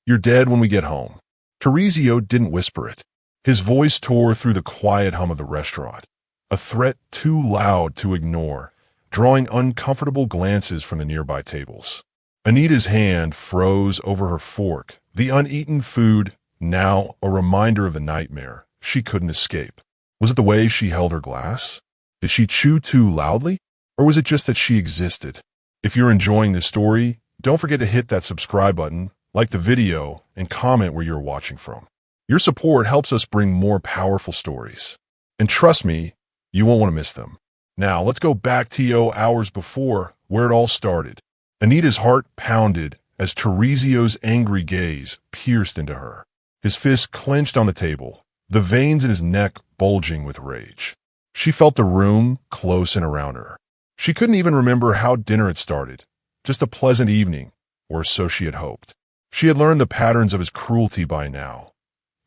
"You're dead when we get home." Terezio didn't whisper it. His voice tore through the quiet hum of the restaurant, a threat too loud to ignore, drawing uncomfortable glances from the nearby tables. Anita's hand froze over her fork, the uneaten food now a reminder of the nightmare she couldn't escape. Was it the way she held her glass? Did she chew too loudly? Or was it just that she existed? If you're enjoying this story, don't forget to hit that subscribe button, like the video, and comment where you're watching from. Your support helps us bring more powerful stories. And trust me, you won't want to miss them. Now, let's go back to hours before, where it all started. Anita's heart pounded as Terezio's angry gaze pierced into her. His fist clenched on the table, the veins in his neck bulging with rage. She felt the room close in around her. She couldn't even remember how dinner had started, just a pleasant evening, or so she had hoped. She had learned the patterns of his cruelty by now.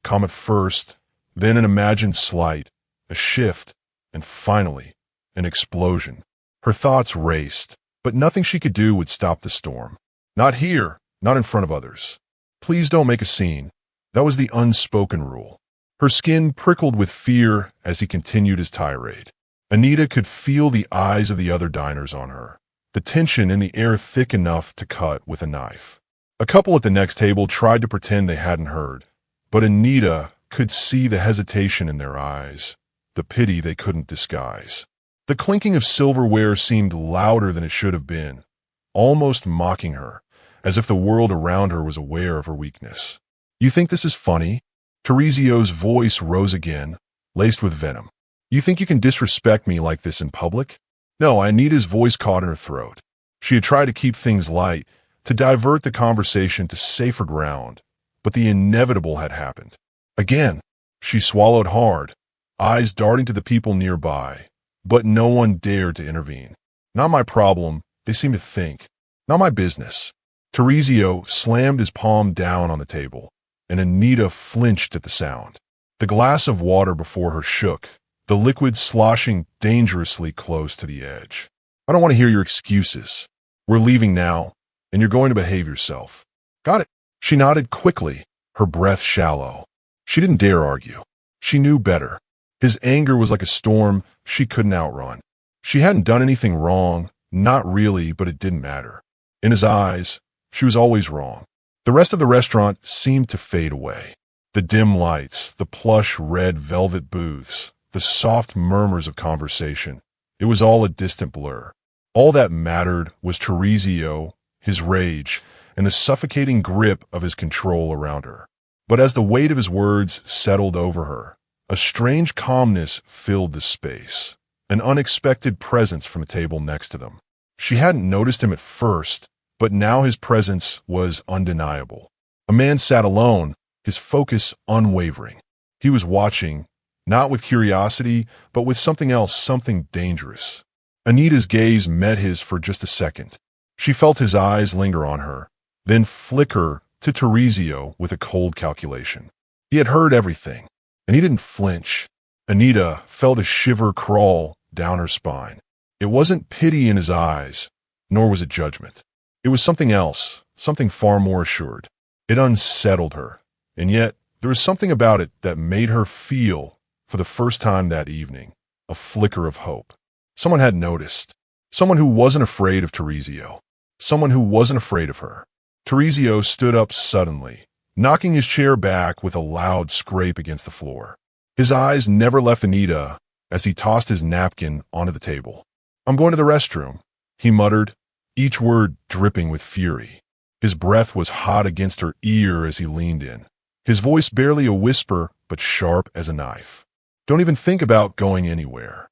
Come at first, then an imagined slight, a shift, and finally, an explosion. Her thoughts raced, but nothing she could do would stop the storm. Not here, not in front of others. Please don't make a scene. That was the unspoken rule. Her skin prickled with fear as he continued his tirade. Anita could feel the eyes of the other diners on her, the tension in the air thick enough to cut with a knife. A couple at the next table tried to pretend they hadn't heard, but Anita could see the hesitation in their eyes, the pity they couldn't disguise. The clinking of silverware seemed louder than it should have been, almost mocking her, as if the world around her was aware of her weakness. "You think this is funny?" Terezio's voice rose again, laced with venom. "You think you can disrespect me like this in public?" No, Anita's voice caught in her throat. She had tried to keep things light, to divert the conversation to safer ground, but the inevitable had happened. Again, she swallowed hard, eyes darting to the people nearby, but no one dared to intervene. "Not my problem," they seemed to think. "Not my business." Terezio slammed his palm down on the table, and Anita flinched at the sound. The glass of water before her shook, the liquid sloshing dangerously close to the edge. "I don't want to hear your excuses. We're leaving now, and you're going to behave yourself." "Got it." She nodded quickly, her breath shallow. She didn't dare argue. She knew better. His anger was like a storm she couldn't outrun. She hadn't done anything wrong, not really, but it didn't matter. In his eyes, she was always wrong. The rest of the restaurant seemed to fade away. The dim lights, the plush red velvet booths, the soft murmurs of conversation. It was all a distant blur. All that mattered was Terezio, his rage, and the suffocating grip of his control around her. But as the weight of his words settled over her, a strange calmness filled the space, an unexpected presence from a table next to them. She hadn't noticed him at first, but now his presence was undeniable. A man sat alone, his focus unwavering. He was watching, not with curiosity, but with something else, something dangerous. Anita's gaze met his for just a second. She felt his eyes linger on her, then flicker to Terezio with a cold calculation. He had heard everything, and he didn't flinch. Anita felt a shiver crawl down her spine. It wasn't pity in his eyes, nor was it judgment. It was something else, something far more assured. It unsettled her, and yet there was something about it that made her feel, for the first time that evening, a flicker of hope. Someone had noticed. Someone who wasn't afraid of Terezio. Someone who wasn't afraid of her. Terezio stood up suddenly, knocking his chair back with a loud scrape against the floor. His eyes never left Anita as he tossed his napkin onto the table. "I'm going to the restroom," he muttered, each word dripping with fury. His breath was hot against her ear as he leaned in, his voice barely a whisper but sharp as a knife. "Don't even think about going anywhere."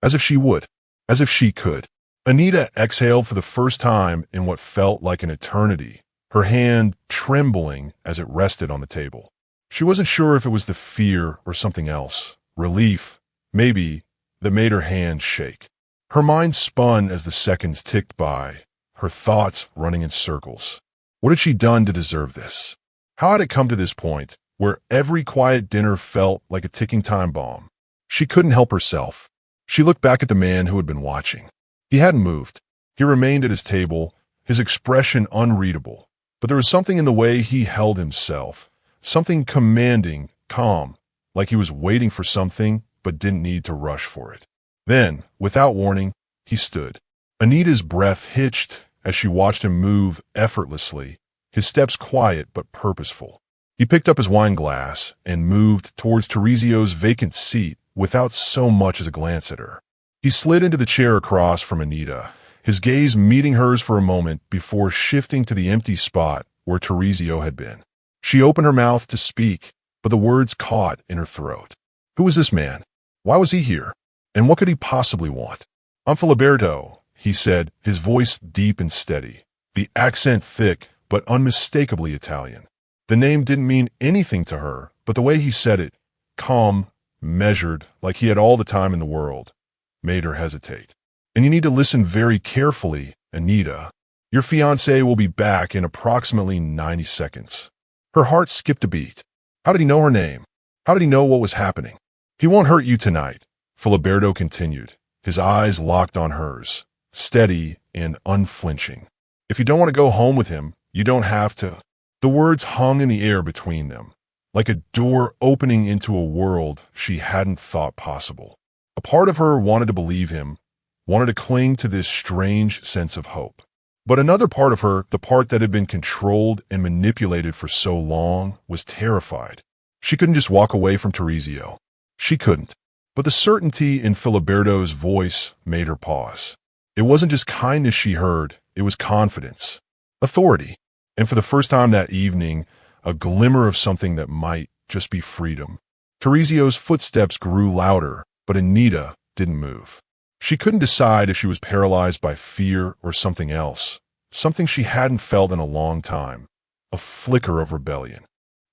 As if she would. As if she could. Anita exhaled for the first time in what felt like an eternity, her hand trembling as it rested on the table. She wasn't sure if it was the fear or something else, relief, maybe, that made her hand shake. Her mind spun as the seconds ticked by, her thoughts running in circles. What had she done to deserve this? How had it come to this point, where every quiet dinner felt like a ticking time bomb? She couldn't help herself. She looked back at the man who had been watching. He hadn't moved. He remained at his table, his expression unreadable, but there was something in the way he held himself, something commanding, calm, like he was waiting for something but didn't need to rush for it. Then, without warning, he stood. Anita's breath hitched as she watched him move effortlessly, his steps quiet but purposeful. He picked up his wine glass and moved towards Teresio's vacant seat without so much as a glance at her. He slid into the chair across from Anita, his gaze meeting hers for a moment before shifting to the empty spot where Teresio had been. She opened her mouth to speak, but the words caught in her throat. Who was this man? Why was he here? And what could he possibly want? I'm Filiberto, he said, his voice deep and steady, the accent thick but unmistakably Italian. The name didn't mean anything to her, but the way he said it, calm, measured, like he had all the time in the world, made her hesitate. And you need to listen very carefully, Anita. Your fiancé will be back in approximately 90 seconds. Her heart skipped a beat. How did he know her name? How did he know what was happening? He won't hurt you tonight, Filiberto continued, his eyes locked on hers, steady and unflinching. If you don't want to go home with him, you don't have to. The words hung in the air between them, like a door opening into a world she hadn't thought possible. A part of her wanted to believe him, wanted to cling to this strange sense of hope. But another part of her, the part that had been controlled and manipulated for so long, was terrified. She couldn't just walk away from Teresio. She couldn't. But the certainty in Filiberto's voice made her pause. It wasn't just kindness she heard, it was confidence, authority, and for the first time that evening, a glimmer of something that might just be freedom. Teresio's footsteps grew louder, but Anita didn't move. She couldn't decide if she was paralyzed by fear or something else, something she hadn't felt in a long time, a flicker of rebellion.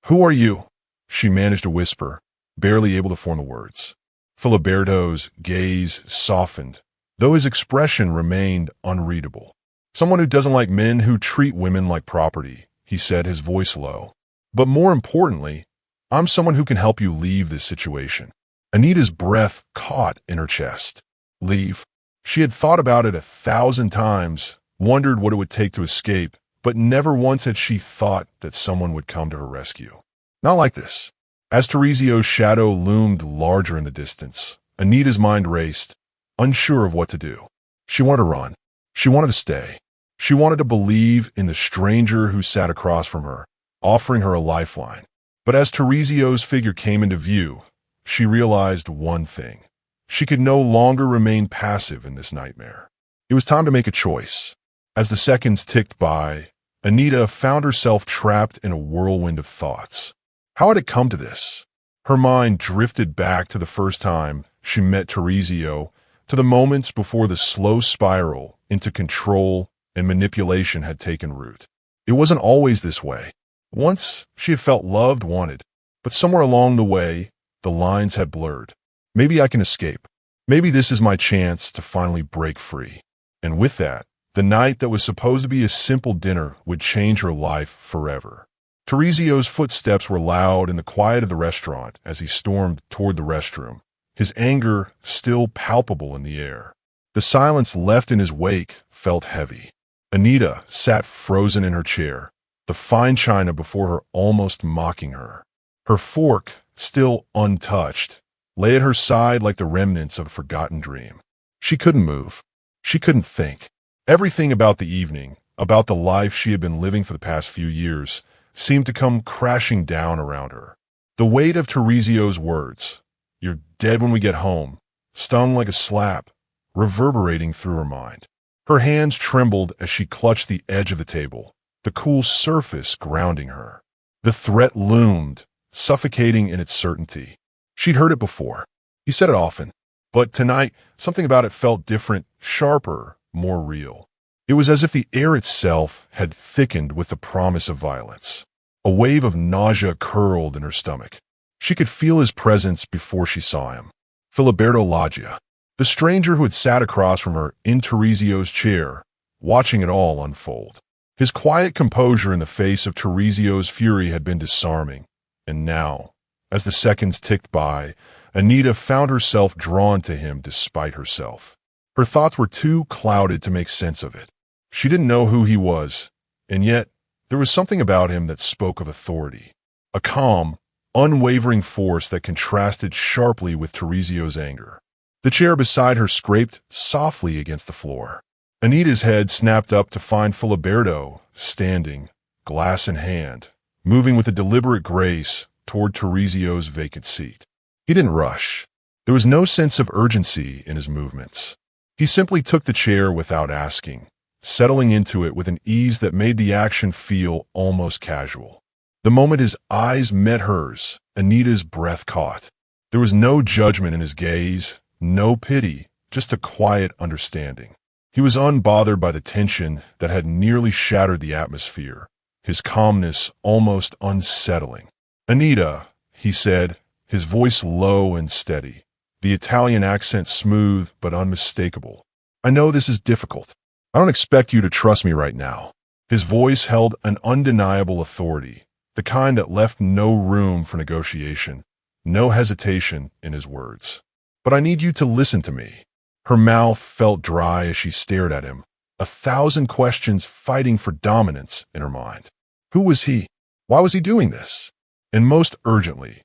Who are you? She managed to whisper, barely able to form the words. Filiberto's gaze softened, though his expression remained unreadable. Someone who doesn't like men who treat women like property, he said, his voice low. But more importantly, I'm someone who can help you leave this situation. Anita's breath caught in her chest. Leave. She had thought about it 1,000 times, wondered what it would take to escape, but never once had she thought that someone would come to her rescue. Not like this. As Teresio's shadow loomed larger in the distance, Anita's mind raced, unsure of what to do. She wanted to run. She wanted to stay. She wanted to believe in the stranger who sat across from her, offering her a lifeline. But as Teresio's figure came into view, she realized one thing. She could no longer remain passive in this nightmare. It was time to make a choice. As the seconds ticked by, Anita found herself trapped in a whirlwind of thoughts. How had it come to this? Her mind drifted back to the first time she met Teresio, to the moments before the slow spiral into control and manipulation had taken root. It wasn't always this way. Once, she had felt loved, wanted, but somewhere along the way, the lines had blurred. Maybe I can escape. Maybe this is my chance to finally break free. And with that, the night that was supposed to be a simple dinner would change her life forever. Teresio's footsteps were loud in the quiet of the restaurant as he stormed toward the restroom, his anger still palpable in the air. The silence left in his wake felt heavy. Anita sat frozen in her chair, the fine china before her almost mocking her. Her fork, still untouched, lay at her side like the remnants of a forgotten dream. She couldn't move. She couldn't think. Everything about the evening, about the life she had been living for the past few years, seemed to come crashing down around her. The weight of Teresio's words, "You're dead when we get home," stung like a slap, reverberating through her mind. Her hands trembled as she clutched the edge of the table, the cool surface grounding her. The threat loomed, suffocating in its certainty. She'd heard it before. He said it often. But tonight, something about it felt different, sharper, more real. It was as if the air itself had thickened with the promise of violence. A wave of nausea curled in her stomach. She could feel his presence before she saw him. Filiberto Loggia, the stranger who had sat across from her in Teresio's chair, watching it all unfold. His quiet composure in the face of Teresio's fury had been disarming. And now, as the seconds ticked by, Anita found herself drawn to him despite herself. Her thoughts were too clouded to make sense of it. She didn't know who he was, and yet There was something about him that spoke of authority, a calm, unwavering force that contrasted sharply with Teresio's anger. The chair beside her scraped softly against the floor. Anita's head snapped up to find Filiberto standing, glass in hand, moving with a deliberate grace toward Teresio's vacant seat. He didn't rush. There was no sense of urgency in his movements. He simply took the chair without asking, settling into it with an ease that made the action feel almost casual. The moment his eyes met hers, Anita's breath caught. There was no judgment in his gaze, no pity, just a quiet understanding. He was unbothered by the tension that had nearly shattered the atmosphere, his calmness almost unsettling. "Anita," he said, his voice low and steady, the Italian accent smooth but unmistakable. "I know this is difficult. I don't expect you to trust me right now." His voice held an undeniable authority, the kind that left no room for negotiation, no hesitation in his words. "But I need you to listen to me." Her mouth felt dry as she stared at him, 1,000 questions fighting for dominance in her mind. Who was he? Why was he doing this? And most urgently,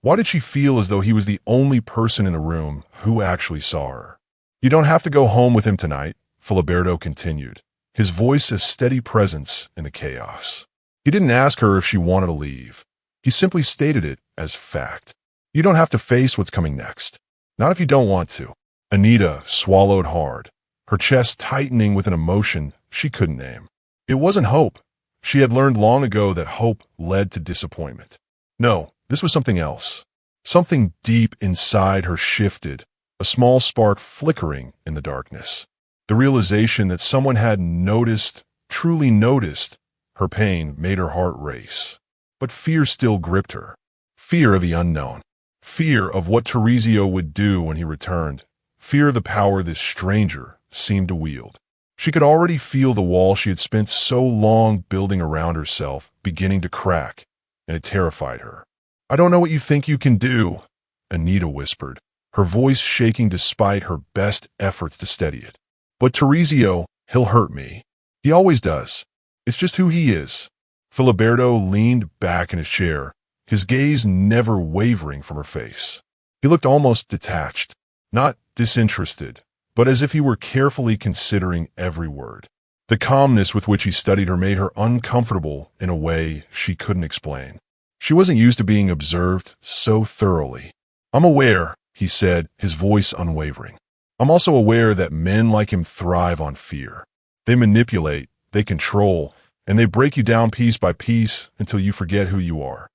why did she feel as though he was the only person in the room who actually saw her? "You don't have to go home with him tonight," Filiberto continued, his voice a steady presence in the chaos. He didn't ask her if she wanted to leave. He simply stated it as fact. "You don't have to face what's coming next. Not if you don't want to." Anita swallowed hard, her chest tightening with an emotion she couldn't name. It wasn't hope. She had learned long ago that hope led to disappointment. No, this was something else. Something deep inside her shifted, a small spark flickering in the darkness. The realization that someone had noticed, truly noticed, her pain made her heart race. But fear still gripped her. Fear of the unknown. Fear of what Teresio would do when he returned. Fear of the power this stranger seemed to wield. She could already feel the wall she had spent so long building around herself beginning to crack, and it terrified her. "I don't know what you think you can do," Anita whispered, her voice shaking despite her best efforts to steady it. "But Teresio, he'll hurt me. He always does. It's just who he is." Filiberto leaned back in his chair, his gaze never wavering from her face. He looked almost detached, not disinterested, but as if he were carefully considering every word. The calmness with which he studied her made her uncomfortable in a way she couldn't explain. She wasn't used to being observed so thoroughly. "I'm aware," he said, his voice unwavering. "I'm also aware that men like him thrive on fear. They manipulate, they control, and they break you down piece by piece until you forget who you are."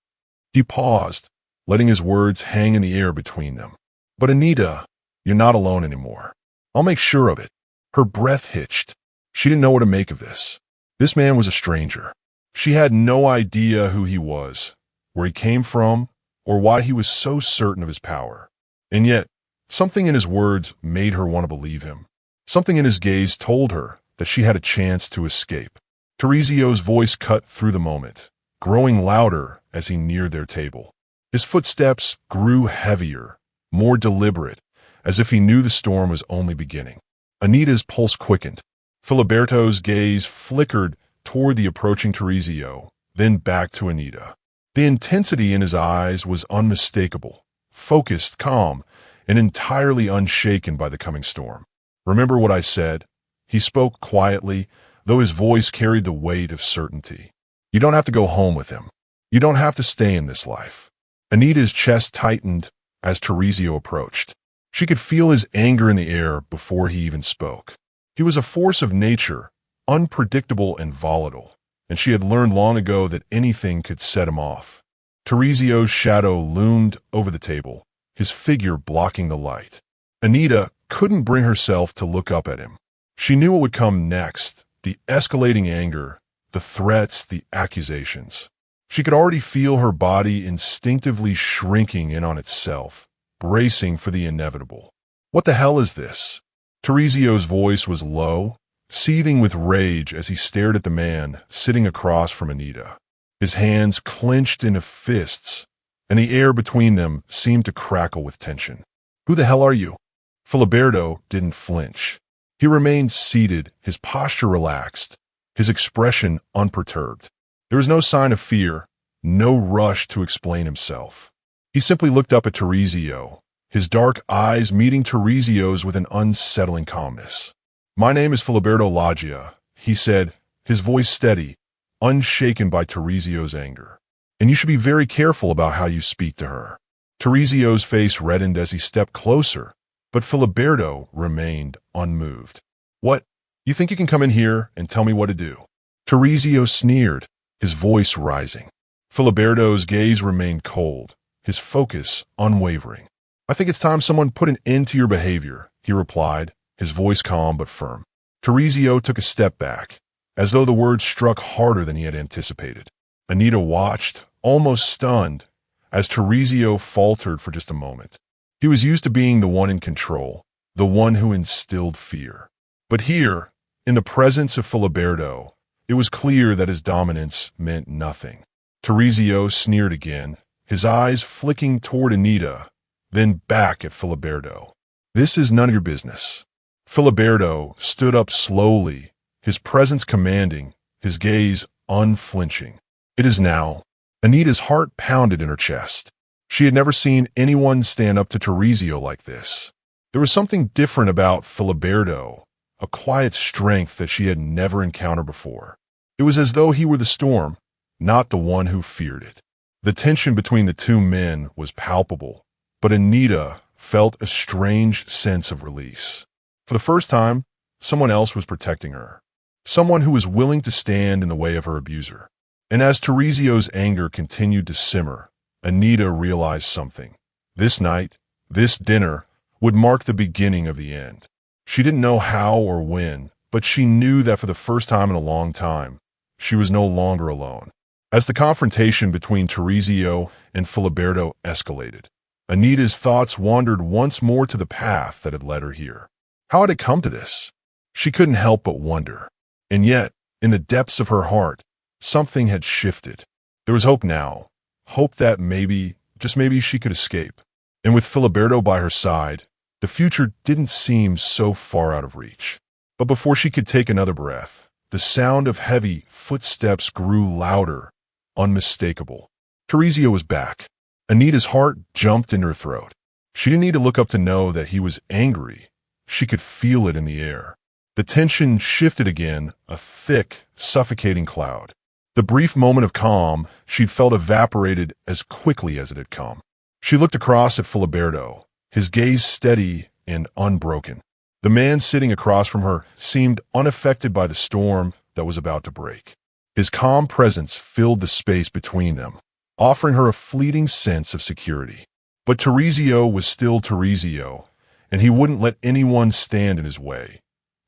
He paused, letting his words hang in the air between them. "But Anita, you're not alone anymore. I'll make sure of it." Her breath hitched. She didn't know what to make of this. This man was a stranger. She had no idea who he was, where he came from, or why he was so certain of his power. And yet, something in his words made her want to believe him. Something in his gaze told her that she had a chance to escape. Teresio's voice cut through the moment, growing louder as he neared their table. His footsteps grew heavier, more deliberate, as if he knew the storm was only beginning. Anita's pulse quickened. Filiberto's gaze flickered toward the approaching Teresio, then back to Anita. The intensity in his eyes was unmistakable, focused, calm, and entirely unshaken by the coming storm. "Remember what I said?" He spoke quietly, though his voice carried the weight of certainty. "You don't have to go home with him. You don't have to stay in this life." Anita's chest tightened as Teresio approached. She could feel his anger in the air before he even spoke. He was a force of nature, unpredictable and volatile, and she had learned long ago that anything could set him off. Teresio's shadow loomed over the table, his figure blocking the light. Anita couldn't bring herself to look up at him. She knew what would come next, the escalating anger, the threats, the accusations. She could already feel her body instinctively shrinking in on itself, bracing for the inevitable. "What the hell is this?" Teresio's voice was low, seething with rage as he stared at the man sitting across from Anita. His hands clenched into fists, and the air between them seemed to crackle with tension. "Who the hell are you?" Filiberto didn't flinch. He remained seated, his posture relaxed, his expression unperturbed. There was no sign of fear, no rush to explain himself. He simply looked up at Terezio, his dark eyes meeting Terezio's with an unsettling calmness. "My name is Filiberto Loggia," he said, his voice steady, unshaken by Terezio's anger. "And you should be very careful about how you speak to her." Terezio's face reddened as he stepped closer, but Filiberto remained unmoved. "What? You think you can come in here and tell me what to do?" Terezio sneered, his voice rising. Filiberto's gaze remained cold, his focus unwavering. "I think it's time someone put an end to your behavior," he replied, his voice calm but firm. Terezio took a step back, as though the words struck harder than he had anticipated. Anita watched, almost stunned, as Terezio faltered for just a moment. He was used to being the one in control, the one who instilled fear. But here, in the presence of Filiberto, it was clear that his dominance meant nothing. Terezio sneered again, his eyes flicking toward Anita, then back at Filiberto. "This is none of your business." Filiberto stood up slowly, his presence commanding, his gaze unflinching. "It is now." Anita's heart pounded in her chest. She had never seen anyone stand up to Terezio like this. There was something different about Filiberto, a quiet strength that she had never encountered before. It was as though he were the storm, not the one who feared it. The tension between the two men was palpable, but Anita felt a strange sense of release. For the first time, someone else was protecting her. Someone who was willing to stand in the way of her abuser. And as Terezio's anger continued to simmer, Anita realized something. This night, this dinner, would mark the beginning of the end. She didn't know how or when, but she knew that for the first time in a long time, she was no longer alone. As the confrontation between Terezio and Filiberto escalated, Anita's thoughts wandered once more to the path that had led her here. How had it come to this? She couldn't help but wonder. And yet, in the depths of her heart, something had shifted. There was hope now. Hope that maybe, just maybe, she could escape. And with Filiberto by her side, the future didn't seem so far out of reach. But before she could take another breath, the sound of heavy footsteps grew louder, unmistakable. Terezio was back. Anita's heart jumped in her throat. She didn't need to look up to know that he was angry. She could feel it in the air. The tension shifted again, a thick, suffocating cloud. The brief moment of calm she'd felt evaporated as quickly as it had come. She looked across at Filiberto, his gaze steady and unbroken. The man sitting across from her seemed unaffected by the storm that was about to break. His calm presence filled the space between them, offering her a fleeting sense of security. But Terezio was still Terezio, and he wouldn't let anyone stand in his way,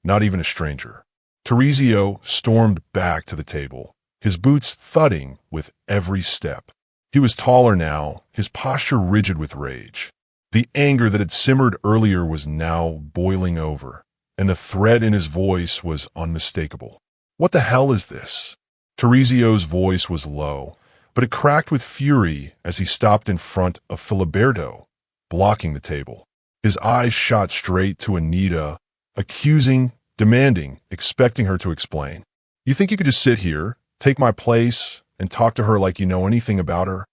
not even a stranger. Terezio stormed back to the table, his boots thudding with every step. He was taller now, his posture rigid with rage. The anger that had simmered earlier was now boiling over, and the threat in his voice was unmistakable. "What the hell is this?" Terezio's voice was low, but it cracked with fury as he stopped in front of Filiberto, blocking the table. His eyes shot straight to Anita, accusing, demanding, expecting her to explain. "You think you could just sit here, take my place, and talk to her like you know anything about her?"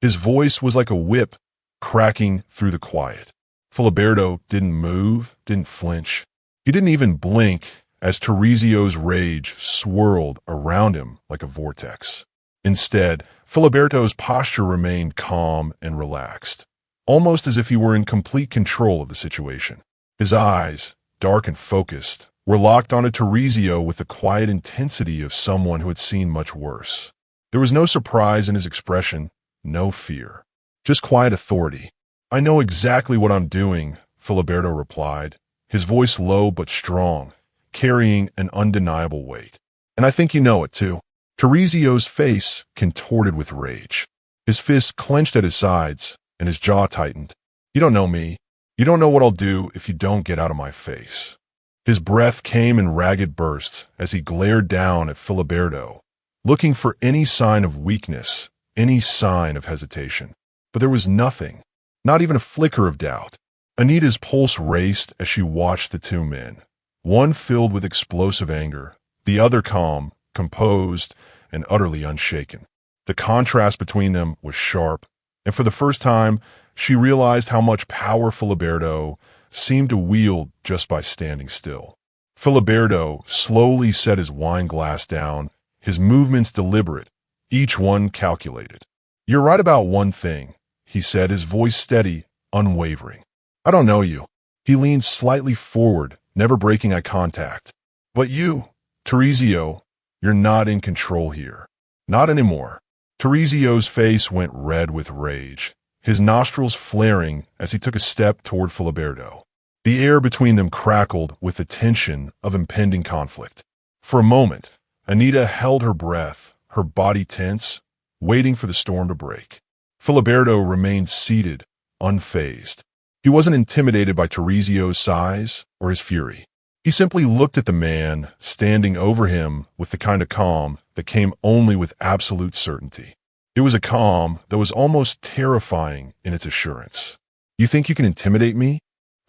His voice was like a whip, cracking through the quiet. Filiberto didn't move, didn't flinch. He didn't even blink as Terezio's rage swirled around him like a vortex. Instead, Filiberto's posture remained calm and relaxed, almost as if he were in complete control of the situation. His eyes, dark and focused, were locked onto Terezio with the quiet intensity of someone who had seen much worse. There was no surprise in his expression, no fear, just quiet authority. "I know exactly what I'm doing," Filiberto replied, his voice low but strong, carrying an undeniable weight. "And I think you know it, too." Terezio's face contorted with rage. His fists clenched at his sides, and his jaw tightened. "You don't know me. You don't know what I'll do if you don't get out of my face." His breath came in ragged bursts as he glared down at Filiberto, looking for any sign of weakness, any sign of hesitation. But there was nothing, not even a flicker of doubt. Anita's pulse raced as she watched the two men, one filled with explosive anger, the other calm, composed, and utterly unshaken. The contrast between them was sharp, and for the first time, she realized how much power Filiberto seemed to wield just by standing still. Filiberto slowly set his wine glass down, his movements deliberate, each one calculated. "You're right about one thing," he said, his voice steady, unwavering. "I don't know you." He leaned slightly forward, never breaking eye contact. "But you, Terezio, you're not in control here. Not anymore." Terezio's face went red with rage, his nostrils flaring as he took a step toward Filiberto. The air between them crackled with the tension of impending conflict. For a moment, Anita held her breath, her body tense, waiting for the storm to break. Filiberto remained seated, unfazed. He wasn't intimidated by Terezio's size or his fury. He simply looked at the man standing over him with the kind of calm that came only with absolute certainty. It was a calm that was almost terrifying in its assurance. "You think you can intimidate me?"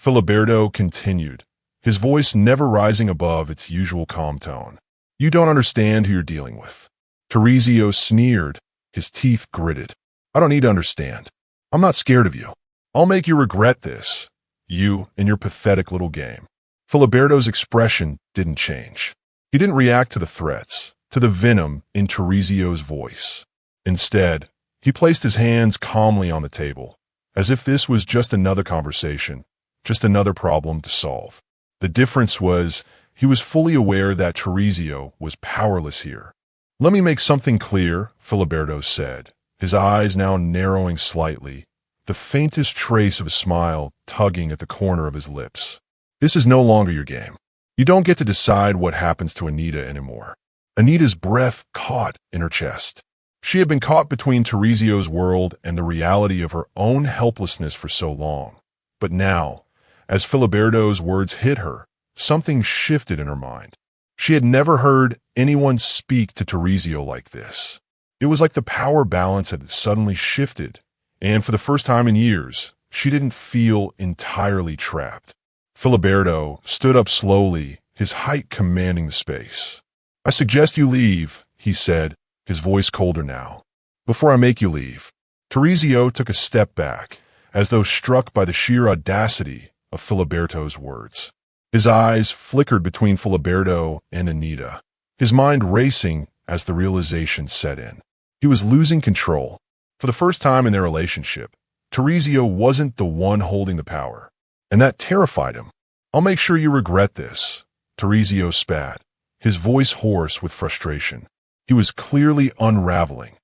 Filiberto continued, his voice never rising above its usual calm tone. "You don't understand who you're dealing with." Terezio sneered, his teeth gritted. "I don't need to understand. I'm not scared of you. I'll make you regret this, you and your pathetic little game." Filiberto's expression didn't change. He didn't react to the threats, to the venom in Terezio's voice. Instead, he placed his hands calmly on the table, as if this was just another conversation, just another problem to solve. The difference was he was fully aware that Terezio was powerless here. "Let me make something clear," Filiberto said, his eyes now narrowing slightly, the faintest trace of a smile tugging at the corner of his lips. "This is no longer your game. You don't get to decide what happens to Anita anymore." Anita's breath caught in her chest. She had been caught between Terezio's world and the reality of her own helplessness for so long. But now, as Filiberto's words hit her, something shifted in her mind. She had never heard anyone speak to Terezio like this. It was like the power balance had suddenly shifted, and for the first time in years, she didn't feel entirely trapped. Filiberto stood up slowly, his height commanding the space. "I suggest you leave," he said, his voice colder now. "Before I make you leave." Terezio took a step back, as though struck by the sheer audacity of Filiberto's words. His eyes flickered between Filiberto and Anita, his mind racing as the realization set in. He was losing control. For the first time in their relationship, Terezio wasn't the one holding the power, and that terrified him. "I'll make sure you regret this," Terezio spat, his voice hoarse with frustration. He was clearly unraveling,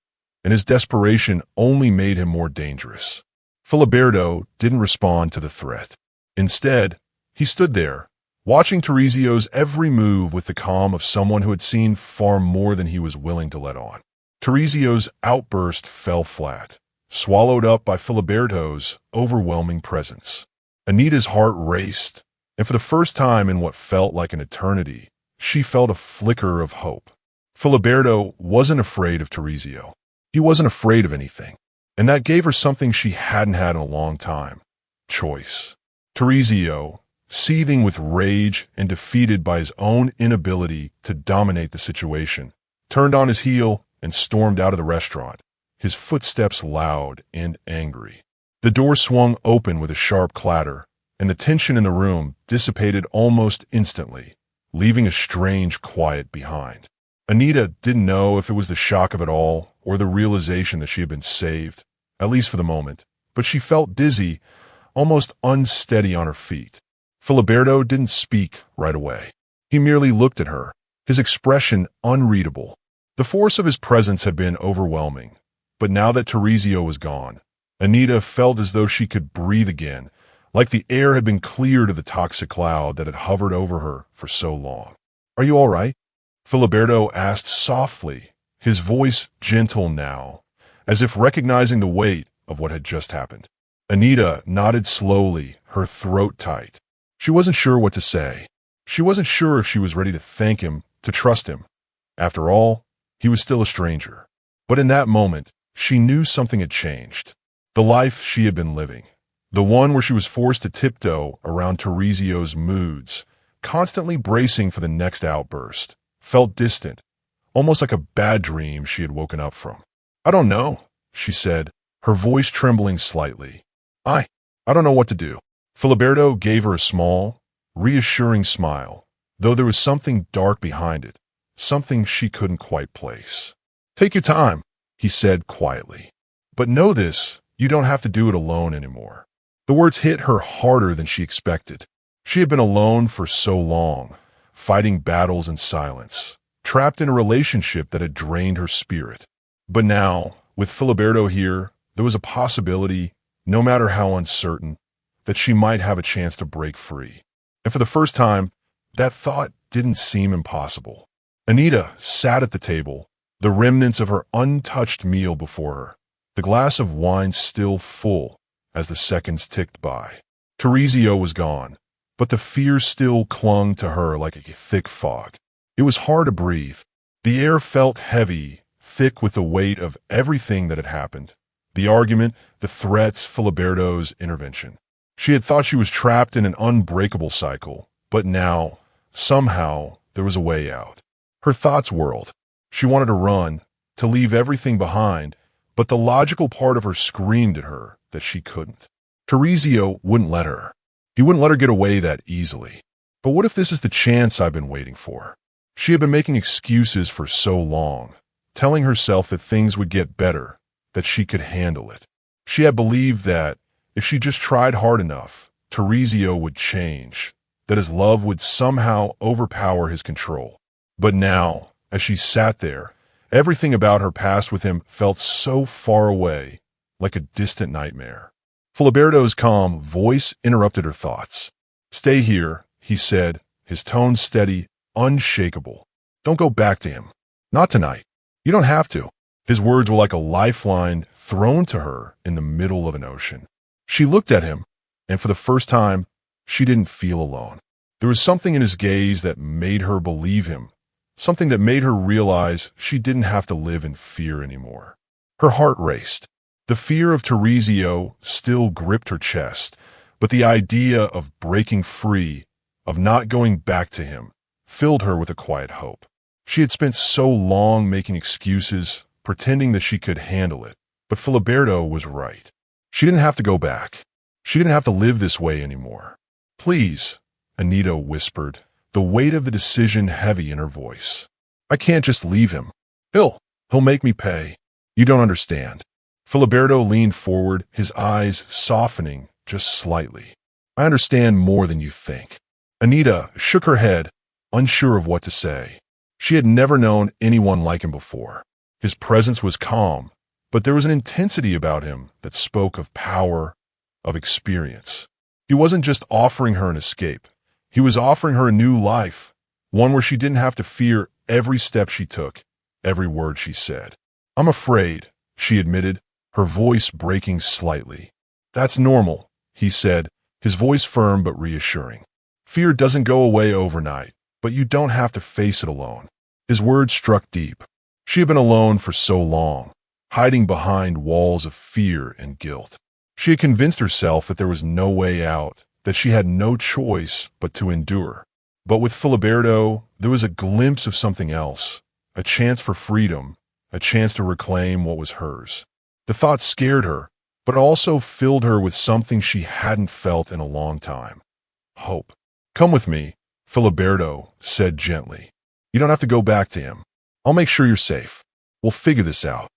and his desperation only made him more dangerous. Filiberto didn't respond to the threat. Instead, he stood there, watching Terezio's every move with the calm of someone who had seen far more than he was willing to let on. Terezio's outburst fell flat, swallowed up by Filiberto's overwhelming presence. Anita's heart raced, and for the first time in what felt like an eternity, she felt a flicker of hope. Filiberto wasn't afraid of Terezio. He wasn't afraid of anything, and that gave her something she hadn't had in a long time: choice. Terezio, seething with rage and defeated by his own inability to dominate the situation, turned on his heel and stormed out of the restaurant, his footsteps loud and angry. The door swung open with a sharp clatter, and the tension in the room dissipated almost instantly, leaving a strange quiet behind. Anita didn't know if it was the shock of it all or the realization that she had been saved, at least for the moment, but she felt dizzy, almost unsteady on her feet. Filiberto didn't speak right away. He merely looked at her, his expression unreadable. The force of his presence had been overwhelming, but now that Terezio was gone, Anita felt as though she could breathe again, like the air had been cleared of the toxic cloud that had hovered over her for so long. "Are you all right?" Filiberto asked softly, his voice gentle now, as if recognizing the weight of what had just happened. Anita nodded slowly, her throat tight. She wasn't sure what to say. She wasn't sure if she was ready to thank him, to trust him. After all, he was still a stranger. But in that moment, she knew something had changed. The life she had been living, the one where she was forced to tiptoe around Terezio's moods, constantly bracing for the next outburst, felt distant, almost like a bad dream she had woken up from. "I don't know," she said, her voice trembling slightly. I don't know what to do." Filiberto gave her a small, reassuring smile, though there was something dark behind it, something she couldn't quite place. "Take your time," he said quietly. "But know this, you don't have to do it alone anymore." The words hit her harder than she expected. She had been alone for so long, fighting battles in silence, trapped in a relationship that had drained her spirit. But now, with Filiberto here, there was a possibility, no matter how uncertain, that she might have a chance to break free. And for the first time, that thought didn't seem impossible. Anita sat at the table, the remnants of her untouched meal before her, the glass of wine still full as the seconds ticked by. Terezio was gone, but the fear still clung to her like a thick fog. It was hard to breathe. The air felt heavy, thick with the weight of everything that had happened. The argument, the threats, Filiberto's intervention. She had thought she was trapped in an unbreakable cycle, but now, somehow, there was a way out. Her thoughts whirled. She wanted to run, to leave everything behind, but the logical part of her screamed at her that she couldn't. Terezio wouldn't let her. He wouldn't let her get away that easily. But what if this is the chance I've been waiting for? She had been making excuses for so long, telling herself that things would get better, that she could handle it. She had believed that, if she just tried hard enough, Terezio would change, that his love would somehow overpower his control. But now, as she sat there, everything about her past with him felt so far away, like a distant nightmare. Filiberto's calm voice interrupted her thoughts. "Stay here," he said, his tone steady, unshakable. "Don't go back to him. Not tonight. You don't have to." His words were like a lifeline thrown to her in the middle of an ocean. She looked at him, and for the first time, she didn't feel alone. There was something in his gaze that made her believe him, something that made her realize she didn't have to live in fear anymore. Her heart raced. The fear of Terezio still gripped her chest, but the idea of breaking free, of not going back to him, filled her with a quiet hope. She had spent so long making excuses, pretending that she could handle it, but Filiberto was right. She didn't have to go back. She didn't have to live this way anymore. "Please," Anita whispered, the weight of the decision heavy in her voice. "I can't just leave him. He'll make me pay. You don't understand." Filiberto leaned forward, his eyes softening just slightly. "I understand more than you think." Anita shook her head, unsure of what to say. She had never known anyone like him before. His presence was calm, but there was an intensity about him that spoke of power, of experience. He wasn't just offering her an escape. He was offering her a new life, one where she didn't have to fear every step she took, every word she said. "I'm afraid," she admitted, her voice breaking slightly. "That's normal," he said, his voice firm but reassuring. "Fear doesn't go away overnight, but you don't have to face it alone." His words struck deep. She had been alone for so long, hiding behind walls of fear and guilt. She had convinced herself that there was no way out, that she had no choice but to endure. But with Filiberto, there was a glimpse of something else, a chance for freedom, a chance to reclaim what was hers. The thought scared her, but also filled her with something she hadn't felt in a long time. Hope. "Come with me," Filiberto said gently. "You don't have to go back to him. I'll make sure you're safe. We'll figure this out."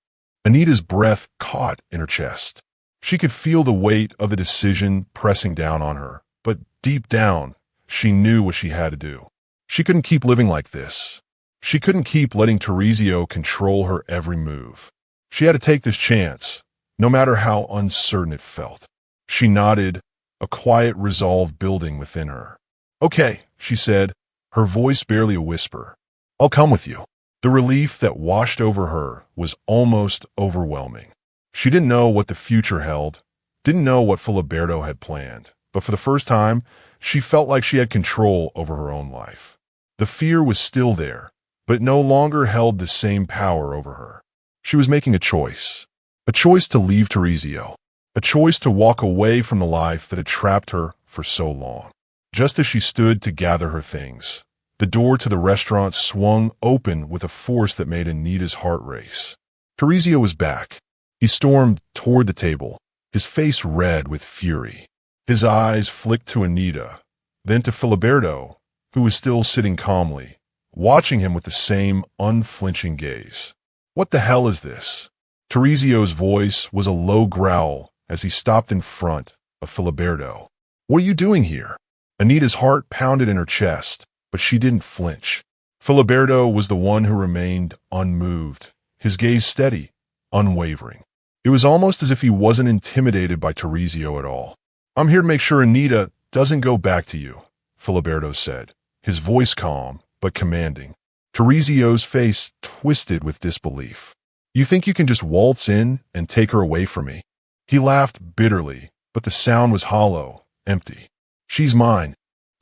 Anita's breath caught in her chest. She could feel the weight of the decision pressing down on her, but deep down, she knew what she had to do. She couldn't keep living like this. She couldn't keep letting Terezio control her every move. She had to take this chance, no matter how uncertain it felt. She nodded, a quiet resolve building within her. "Okay," she said, her voice barely a whisper. "I'll come with you." The relief that washed over her was almost overwhelming. She didn't know what the future held, didn't know what Filiberto had planned, but for the first time, she felt like she had control over her own life. The fear was still there, but it no longer held the same power over her. She was making a choice to leave Terezio, a choice to walk away from the life that had trapped her for so long. Just as she stood to gather her things, The door to the restaurant swung open with a force that made Anita's heart race. Teresa was back. He stormed toward the table, his face red with fury. His eyes flicked to Anita, then to Filiberto, who was still sitting calmly, watching him with the same unflinching gaze. "What the hell is this?" Teresio's voice was a low growl as he stopped in front of Filiberto. "What are you doing here?" Anita's heart pounded in her chest, but she didn't flinch. Filiberto was the one who remained unmoved, his gaze steady, unwavering. It was almost as if he wasn't intimidated by Teresio at all. "I'm here to make sure Anita doesn't go back to you," Filiberto said, his voice calm but commanding. Teresio's face twisted with disbelief. "You think you can just waltz in and take her away from me?" He laughed bitterly, but the sound was hollow, empty. "She's mine."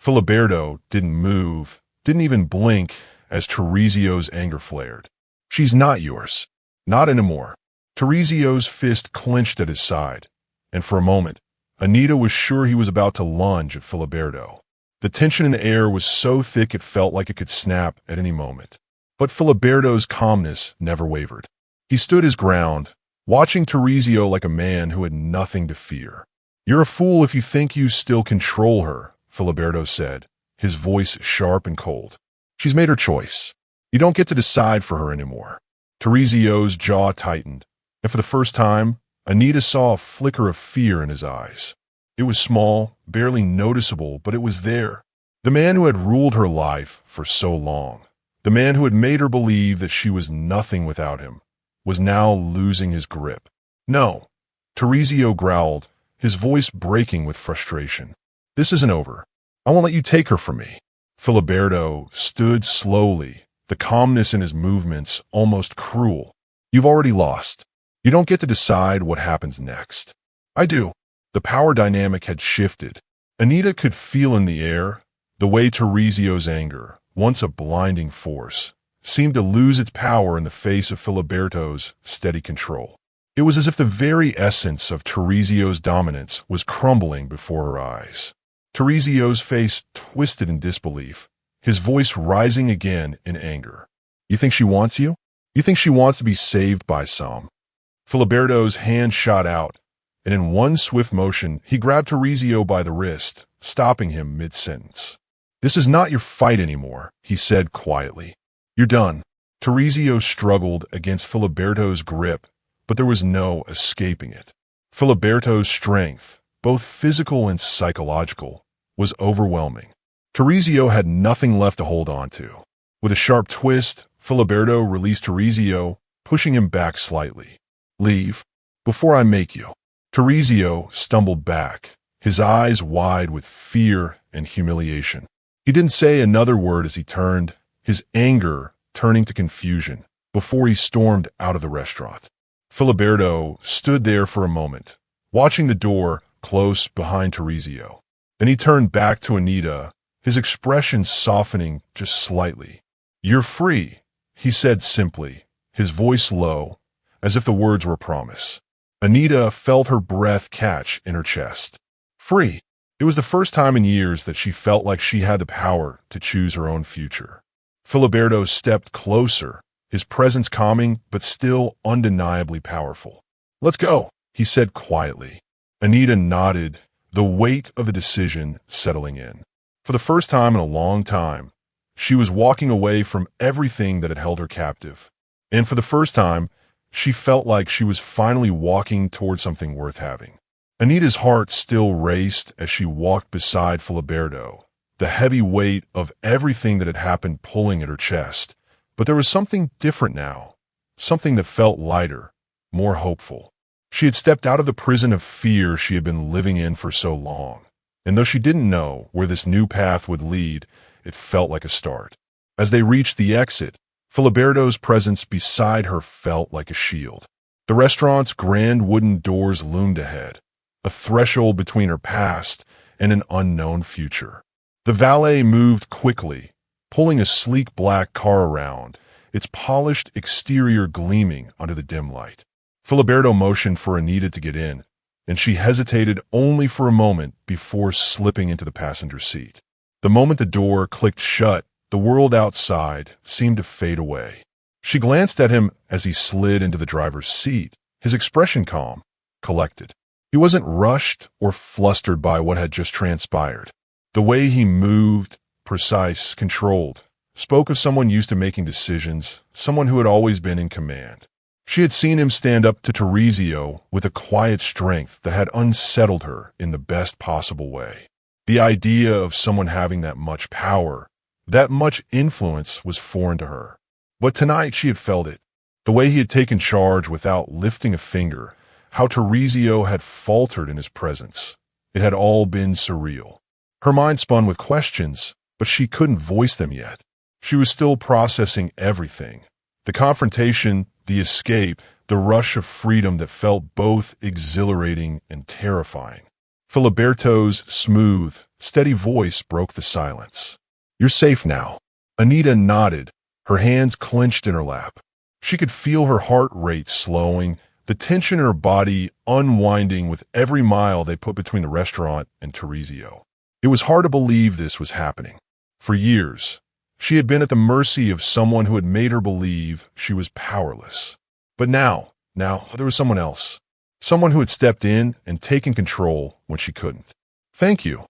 Filiberto didn't move, didn't even blink as Teresio's anger flared. "She's not yours. Not anymore." Teresio's fist clenched at his side, and for a moment, Anita was sure he was about to lunge at Filiberto. The tension in the air was so thick it felt like it could snap at any moment. But Filiberto's calmness never wavered. He stood his ground, watching Teresio like a man who had nothing to fear. "You're a fool if you think you still control her," Filiberto said, his voice sharp and cold. "She's made her choice. You don't get to decide for her anymore." Teresio's jaw tightened, and for the first time, Anita saw a flicker of fear in his eyes. It was small, barely noticeable, but it was there. The man who had ruled her life for so long, the man who had made her believe that she was nothing without him, was now losing his grip. "No," Teresio growled, his voice breaking with frustration. "This isn't over. I won't let you take her from me." Filiberto stood slowly, the calmness in his movements almost cruel. "You've already lost. You don't get to decide what happens next." "I do." The power dynamic had shifted. Anita could feel in the air the way Teresio's anger, once a blinding force, seemed to lose its power in the face of Filiberto's steady control. It was as if the very essence of Teresio's dominance was crumbling before her eyes. Teresio's face twisted in disbelief, his voice rising again in anger. "You think she wants you? You think she wants to be saved by some?" Filiberto's hand shot out, and in one swift motion, he grabbed Teresio by the wrist, stopping him mid-sentence. "This is not your fight anymore," he said quietly. "You're done." Teresio struggled against Filiberto's grip, but there was no escaping it. Filiberto's strength, both physical and psychological, was overwhelming. Teresio had nothing left to hold on to. With a sharp twist, Filiberto released Teresio, pushing him back slightly. "Leave, before I make you." Teresio stumbled back, his eyes wide with fear and humiliation. He didn't say another word as he turned, his anger turning to confusion, before he stormed out of the restaurant. Filiberto stood there for a moment, watching the door close behind Teresio. Then he turned back to Anita, his expression softening just slightly. "You're free," he said simply, his voice low, as if the words were a promise. Anita felt her breath catch in her chest. Free. It was the first time in years that she felt like she had the power to choose her own future. Filiberto stepped closer, his presence calming but still undeniably powerful. "Let's go," he said quietly. Anita nodded, the weight of the decision settling in. For the first time in a long time, she was walking away from everything that had held her captive. And for the first time, she felt like she was finally walking toward something worth having. Anita's heart still raced as she walked beside Filiberto, the heavy weight of everything that had happened pulling at her chest. But there was something different now, something that felt lighter, more hopeful. She had stepped out of the prison of fear she had been living in for so long, and though she didn't know where this new path would lead, it felt like a start. As they reached the exit, Filiberto's presence beside her felt like a shield. The restaurant's grand wooden doors loomed ahead, a threshold between her past and an unknown future. The valet moved quickly, pulling a sleek black car around, its polished exterior gleaming under the dim light. Filiberto motioned for Anita to get in, and she hesitated only for a moment before slipping into the passenger seat. The moment the door clicked shut, The world outside seemed to fade away. She glanced at him as he slid into the driver's seat, his expression calm, collected. He wasn't rushed or flustered by what had just transpired. The way he moved, precise, controlled, spoke of someone used to making decisions, someone who had always been in command. She had seen him stand up to Terezio with a quiet strength that had unsettled her in the best possible way. The idea of someone having that much power, that much influence, was foreign to her. But tonight she had felt it. The way he had taken charge without lifting a finger, how Terezio had faltered in his presence. It had all been surreal. Her mind spun with questions, but she couldn't voice them yet. She was still processing everything. The confrontation, the escape, the rush of freedom that felt both exhilarating and terrifying. Filiberto's smooth, steady voice broke the silence. "You're safe now." Anita nodded, her hands clenched in her lap. She could feel her heart rate slowing, the tension in her body unwinding with every mile they put between the restaurant and Terezio. It was hard to believe this was happening. For years, she had been at the mercy of someone who had made her believe she was powerless. But now there was someone else. Someone who had stepped in and taken control when she couldn't. "Thank you,"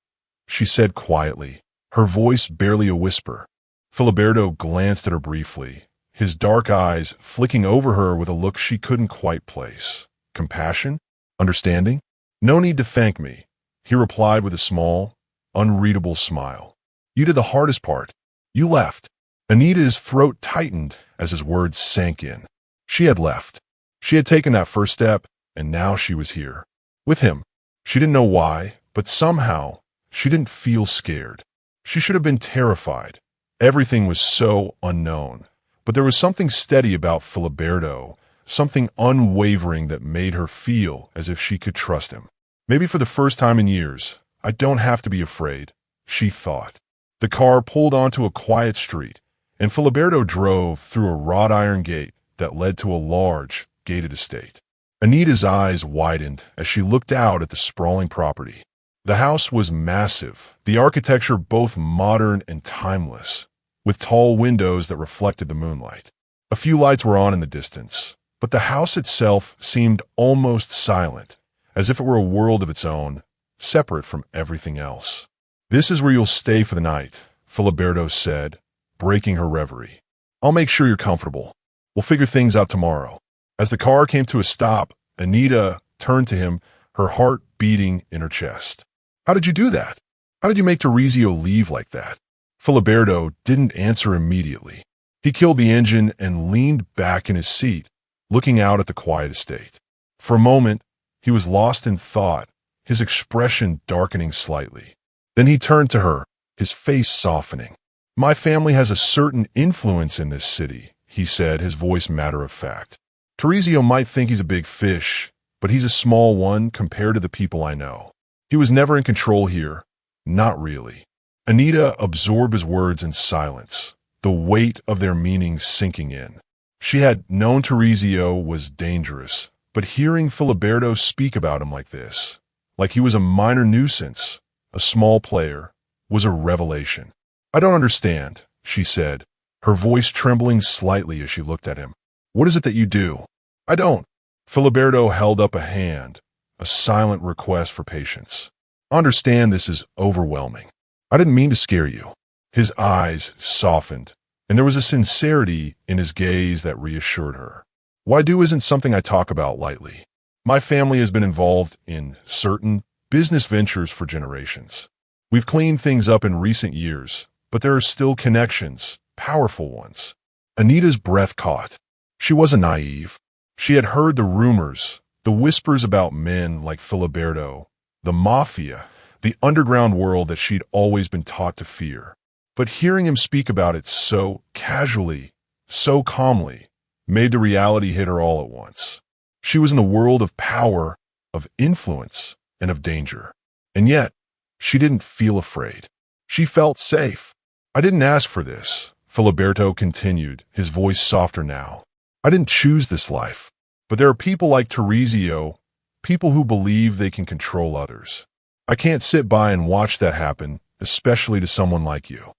she said quietly, her voice barely a whisper. Filiberto glanced at her briefly, his dark eyes flicking over her with a look she couldn't quite place. Compassion? Understanding? "No need to thank me," he replied with a small, unreadable smile. "You did the hardest part. You left." Anita's throat tightened as his words sank in. She had left. She had taken that first step, and now she was here. With him. She didn't know why, but somehow she didn't feel scared. She should have been terrified. Everything was so unknown. But there was something steady about Filiberto, something unwavering that made her feel as if she could trust him. Maybe for the first time in years, I don't have to be afraid, she thought. The car pulled onto a quiet street, and Filiberto drove through a wrought iron gate that led to a large, gated estate. Anita's eyes widened as she looked out at the sprawling property. The house was massive, the architecture both modern and timeless, with tall windows that reflected the moonlight. A few lights were on in the distance, but the house itself seemed almost silent, as if it were a world of its own, separate from everything else. "This is where you'll stay for the night," Filiberto said, breaking her reverie. "I'll make sure you're comfortable. We'll figure things out tomorrow." As the car came to a stop, Anita turned to him, her heart beating in her chest. "How did you do that? How did you make Terezio leave like that?" Filiberto didn't answer immediately. He killed the engine and leaned back in his seat, looking out at the quiet estate. For a moment, he was lost in thought, his expression darkening slightly. Then he turned to her, his face softening. "My family has a certain influence in this city," he said, his voice matter-of-fact. "Terezio might think he's a big fish, but he's a small one compared to the people I know. He was never in control here. Not really." Anita absorbed his words in silence, the weight of their meaning sinking in. She had known Terezio was dangerous, but hearing Filiberto speak about him like this, like he was a minor nuisance, a small player, was a revelation. "I don't understand," she said, her voice trembling slightly as she looked at him. "What is it that you do?" "I don't." Filiberto held up a hand, a silent request for patience. "I understand this is overwhelming. I didn't mean to scare you." His eyes softened, and there was a sincerity in his gaze that reassured her. "What I do isn't something I talk about lightly. My family has been involved in certain business ventures for generations. We've cleaned things up in recent years, but there are still connections, powerful ones." Anita's breath caught. She wasn't naive. She had heard the rumors, the whispers about men like Filiberto, the Mafia, the underground world that she'd always been taught to fear. But hearing him speak about it so casually, so calmly, made the reality hit her all at once. She was in the world of power, of influence, and of danger. And yet, she didn't feel afraid. She felt safe. "I didn't ask for this," Filiberto continued, his voice softer now. "I didn't choose this life. But there are people like Terezio, people who believe they can control others. I can't sit by and watch that happen, especially to someone like you."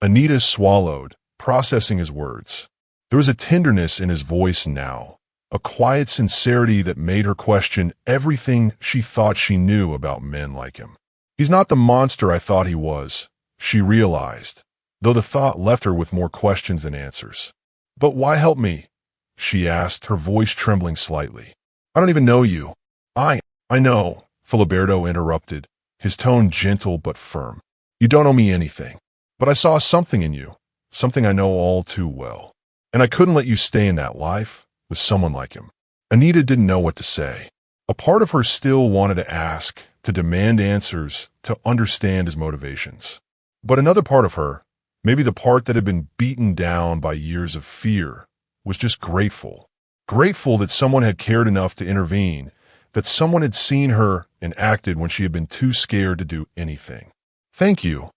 Anita swallowed, processing his words. There was a tenderness in his voice now, a quiet sincerity that made her question everything she thought she knew about men like him. He's not the monster I thought he was, she realized, though the thought left her with more questions than answers. But why help me? She asked, her voice trembling slightly. I don't even know you. I know, Filiberto interrupted, his tone gentle but firm. You don't owe me anything. But I saw something in you, something I know all too well. And I couldn't let you stay in that life with someone like him. Anita didn't know what to say. A part of her still wanted to ask, to demand answers, to understand his motivations. But another part of her, maybe the part that had been beaten down by years of fear, was just grateful. Grateful that someone had cared enough to intervene, that someone had seen her and acted when she had been too scared to do anything. Thank you,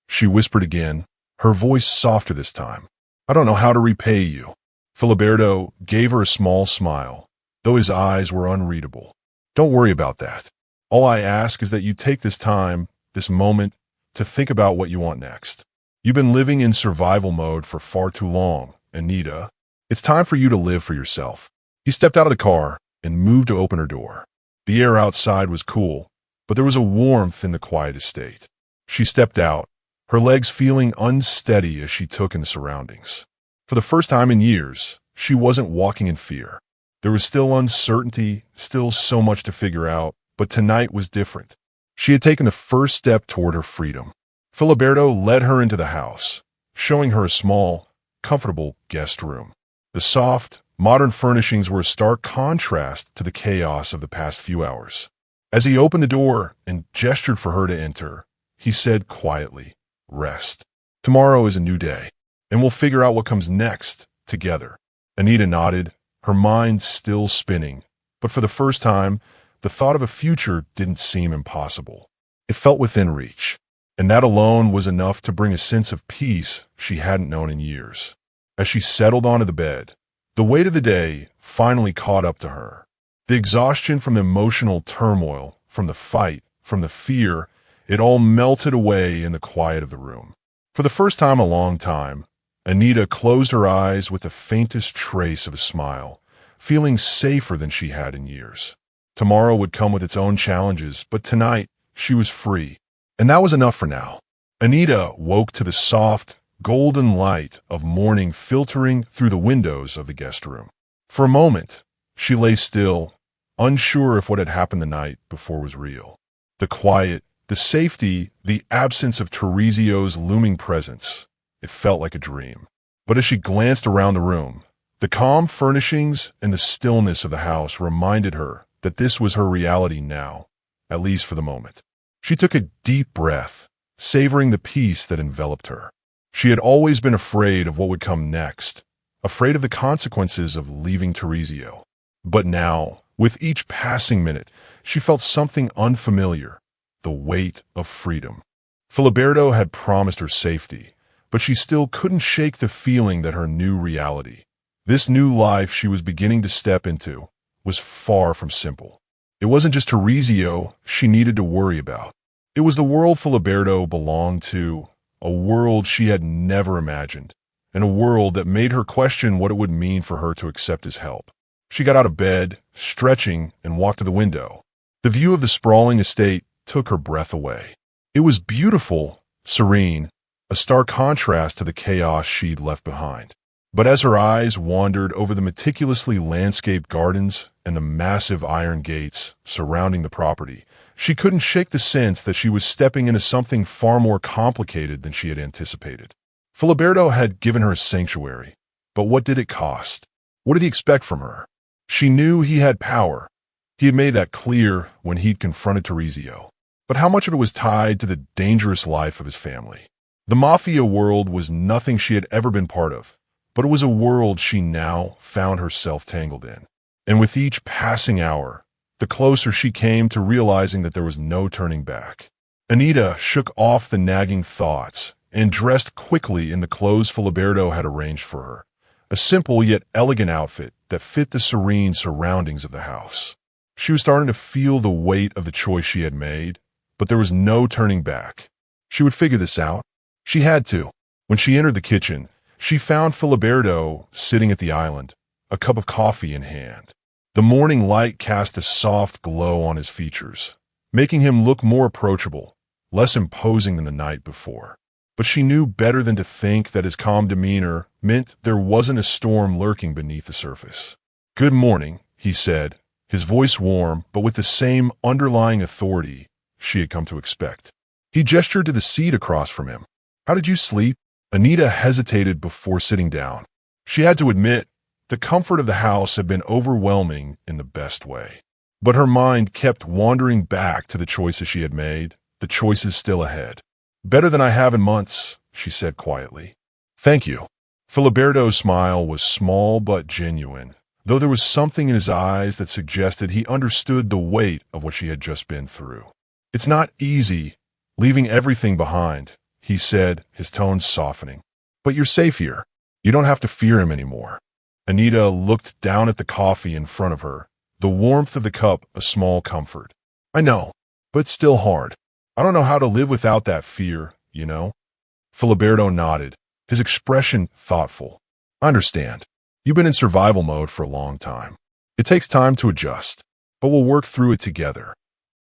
she whispered again, her voice softer this time. I don't know how to repay you. Filiberto gave her a small smile, though his eyes were unreadable. Don't worry about that. All I ask is that you take this time, this moment, to think about what you want next. You've been living in survival mode for far too long, Anita. It's time for you to live for yourself. He stepped out of the car and moved to open her door. The air outside was cool, but there was a warmth in the quiet estate. She stepped out, her legs feeling unsteady as she took in the surroundings. For the first time in years, she wasn't walking in fear. There was still uncertainty, still so much to figure out, but tonight was different. She had taken the first step toward her freedom. Filiberto led her into the house, showing her a small, comfortable guest room. The soft, modern furnishings were a stark contrast to the chaos of the past few hours. As he opened the door and gestured for her to enter, he said quietly, "Rest. Tomorrow is a new day, and we'll figure out what comes next together." Anita nodded, her mind still spinning, but for the first time, the thought of a future didn't seem impossible. It felt within reach, and that alone was enough to bring a sense of peace she hadn't known in years. As she settled onto the bed, the weight of the day finally caught up to her. The exhaustion from the emotional turmoil, from the fight, from the fear, it all melted away in the quiet of the room. For the first time in a long time, Anita closed her eyes with the faintest trace of a smile, feeling safer than she had in years. Tomorrow would come with its own challenges, but tonight she was free. And that was enough for now. Anita woke to the soft, golden light of morning filtering through the windows of the guest room. For a moment, she lay still, unsure if what had happened the night before was real. The quiet, the safety, the absence of Teresio's looming presence, it felt like a dream. But as she glanced around the room, the calm furnishings and the stillness of the house reminded her that this was her reality now, at least for the moment. She took a deep breath, savoring the peace that enveloped her. She had always been afraid of what would come next, afraid of the consequences of leaving Teresio. But now, with each passing minute, she felt something unfamiliar, the weight of freedom. Filiberto had promised her safety, but she still couldn't shake the feeling that her new reality, this new life she was beginning to step into, was far from simple. It wasn't just Teresio she needed to worry about. It was the world Filiberto belonged to, a world she had never imagined, and a world that made her question what it would mean for her to accept his help. She got out of bed, stretching, and walked to the window. The view of the sprawling estate took her breath away. It was beautiful, serene, a stark contrast to the chaos she'd left behind. But as her eyes wandered over the meticulously landscaped gardens and the massive iron gates surrounding the property, she couldn't shake the sense that she was stepping into something far more complicated than she had anticipated. Filiberto had given her a sanctuary, but what did it cost? What did he expect from her? She knew he had power. He had made that clear when he'd confronted Teresio. But how much of it was tied to the dangerous life of his family? The Mafia world was nothing she had ever been part of, but it was a world she now found herself tangled in. And with each passing hour, the closer she came to realizing that there was no turning back. Anita shook off the nagging thoughts and dressed quickly in the clothes Filiberto had arranged for her, a simple yet elegant outfit that fit the serene surroundings of the house. She was starting to feel the weight of the choice she had made, but there was no turning back. She would figure this out. She had to. When she entered the kitchen, she found Filiberto sitting at the island, a cup of coffee in hand. The morning light cast a soft glow on his features, making him look more approachable, less imposing than the night before. But she knew better than to think that his calm demeanor meant there wasn't a storm lurking beneath the surface. "Good morning," he said, his voice warm but with the same underlying authority she had come to expect. He gestured to the seat across from him. "How did you sleep?" Anita hesitated before sitting down. She had to admit, the comfort of the house had been overwhelming in the best way. But her mind kept wandering back to the choices she had made, the choices still ahead. "Better than I have in months," she said quietly. "Thank you." Filiberto's smile was small but genuine, though there was something in his eyes that suggested he understood the weight of what she had just been through. "It's not easy, leaving everything behind," he said, his tone softening. "But you're safe here. You don't have to fear him anymore." Anita looked down at the coffee in front of her, the warmth of the cup a small comfort. "I know, but it's still hard. I don't know how to live without that fear, you know?" Filiberto nodded, his expression thoughtful. "I understand. You've been in survival mode for a long time. It takes time to adjust, but we'll work through it together."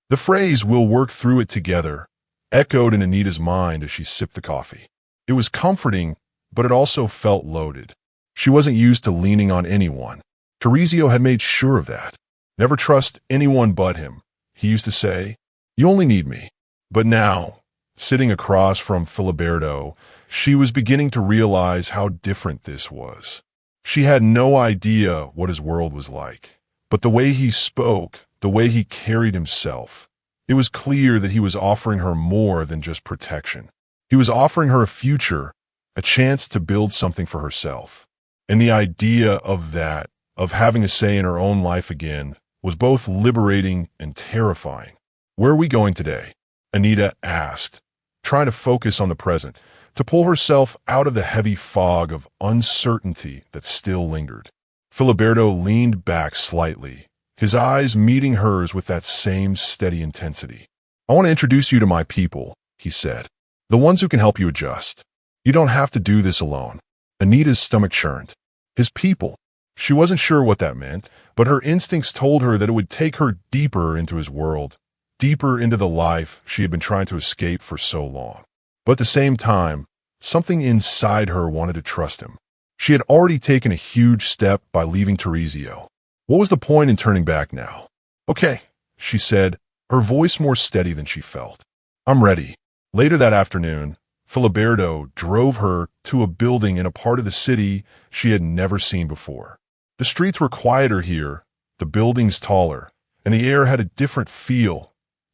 The phrase "we'll work through it together" echoed in Anita's mind as she sipped the coffee. It was comforting, but it also felt loaded. She wasn't used to leaning on anyone. Terezio had made sure of that. "Never trust anyone but him," he used to say. "You only need me." But now, sitting across from Filiberto, she was beginning to realize how different this was. She had no idea what his world was like, but the way he spoke, the way he carried himself, it was clear that he was offering her more than just protection. He was offering her a future, a chance to build something for herself. And the idea of that, of having a say in her own life again, was both liberating and terrifying. "Where are we going today?" Anita asked, trying to focus on the present, to pull herself out of the heavy fog of uncertainty that still lingered. Filiberto leaned back slightly, his eyes meeting hers with that same steady intensity. "I want to introduce you to my people," he said. "The ones who can help you adjust. You don't have to do this alone." Anita's stomach churned. His people. She wasn't sure what that meant, but her instincts told her that it would take her deeper into his world, deeper into the life she had been trying to escape for so long. But at the same time, something inside her wanted to trust him. She had already taken a huge step by leaving Terezio. What was the point in turning back now? "Okay," she said, her voice more steady than she felt. "I'm ready." Later that afternoon, Filiberto drove her to a building in a part of the city she had never seen before. The streets were quieter here, the buildings taller, and the air had a different feel,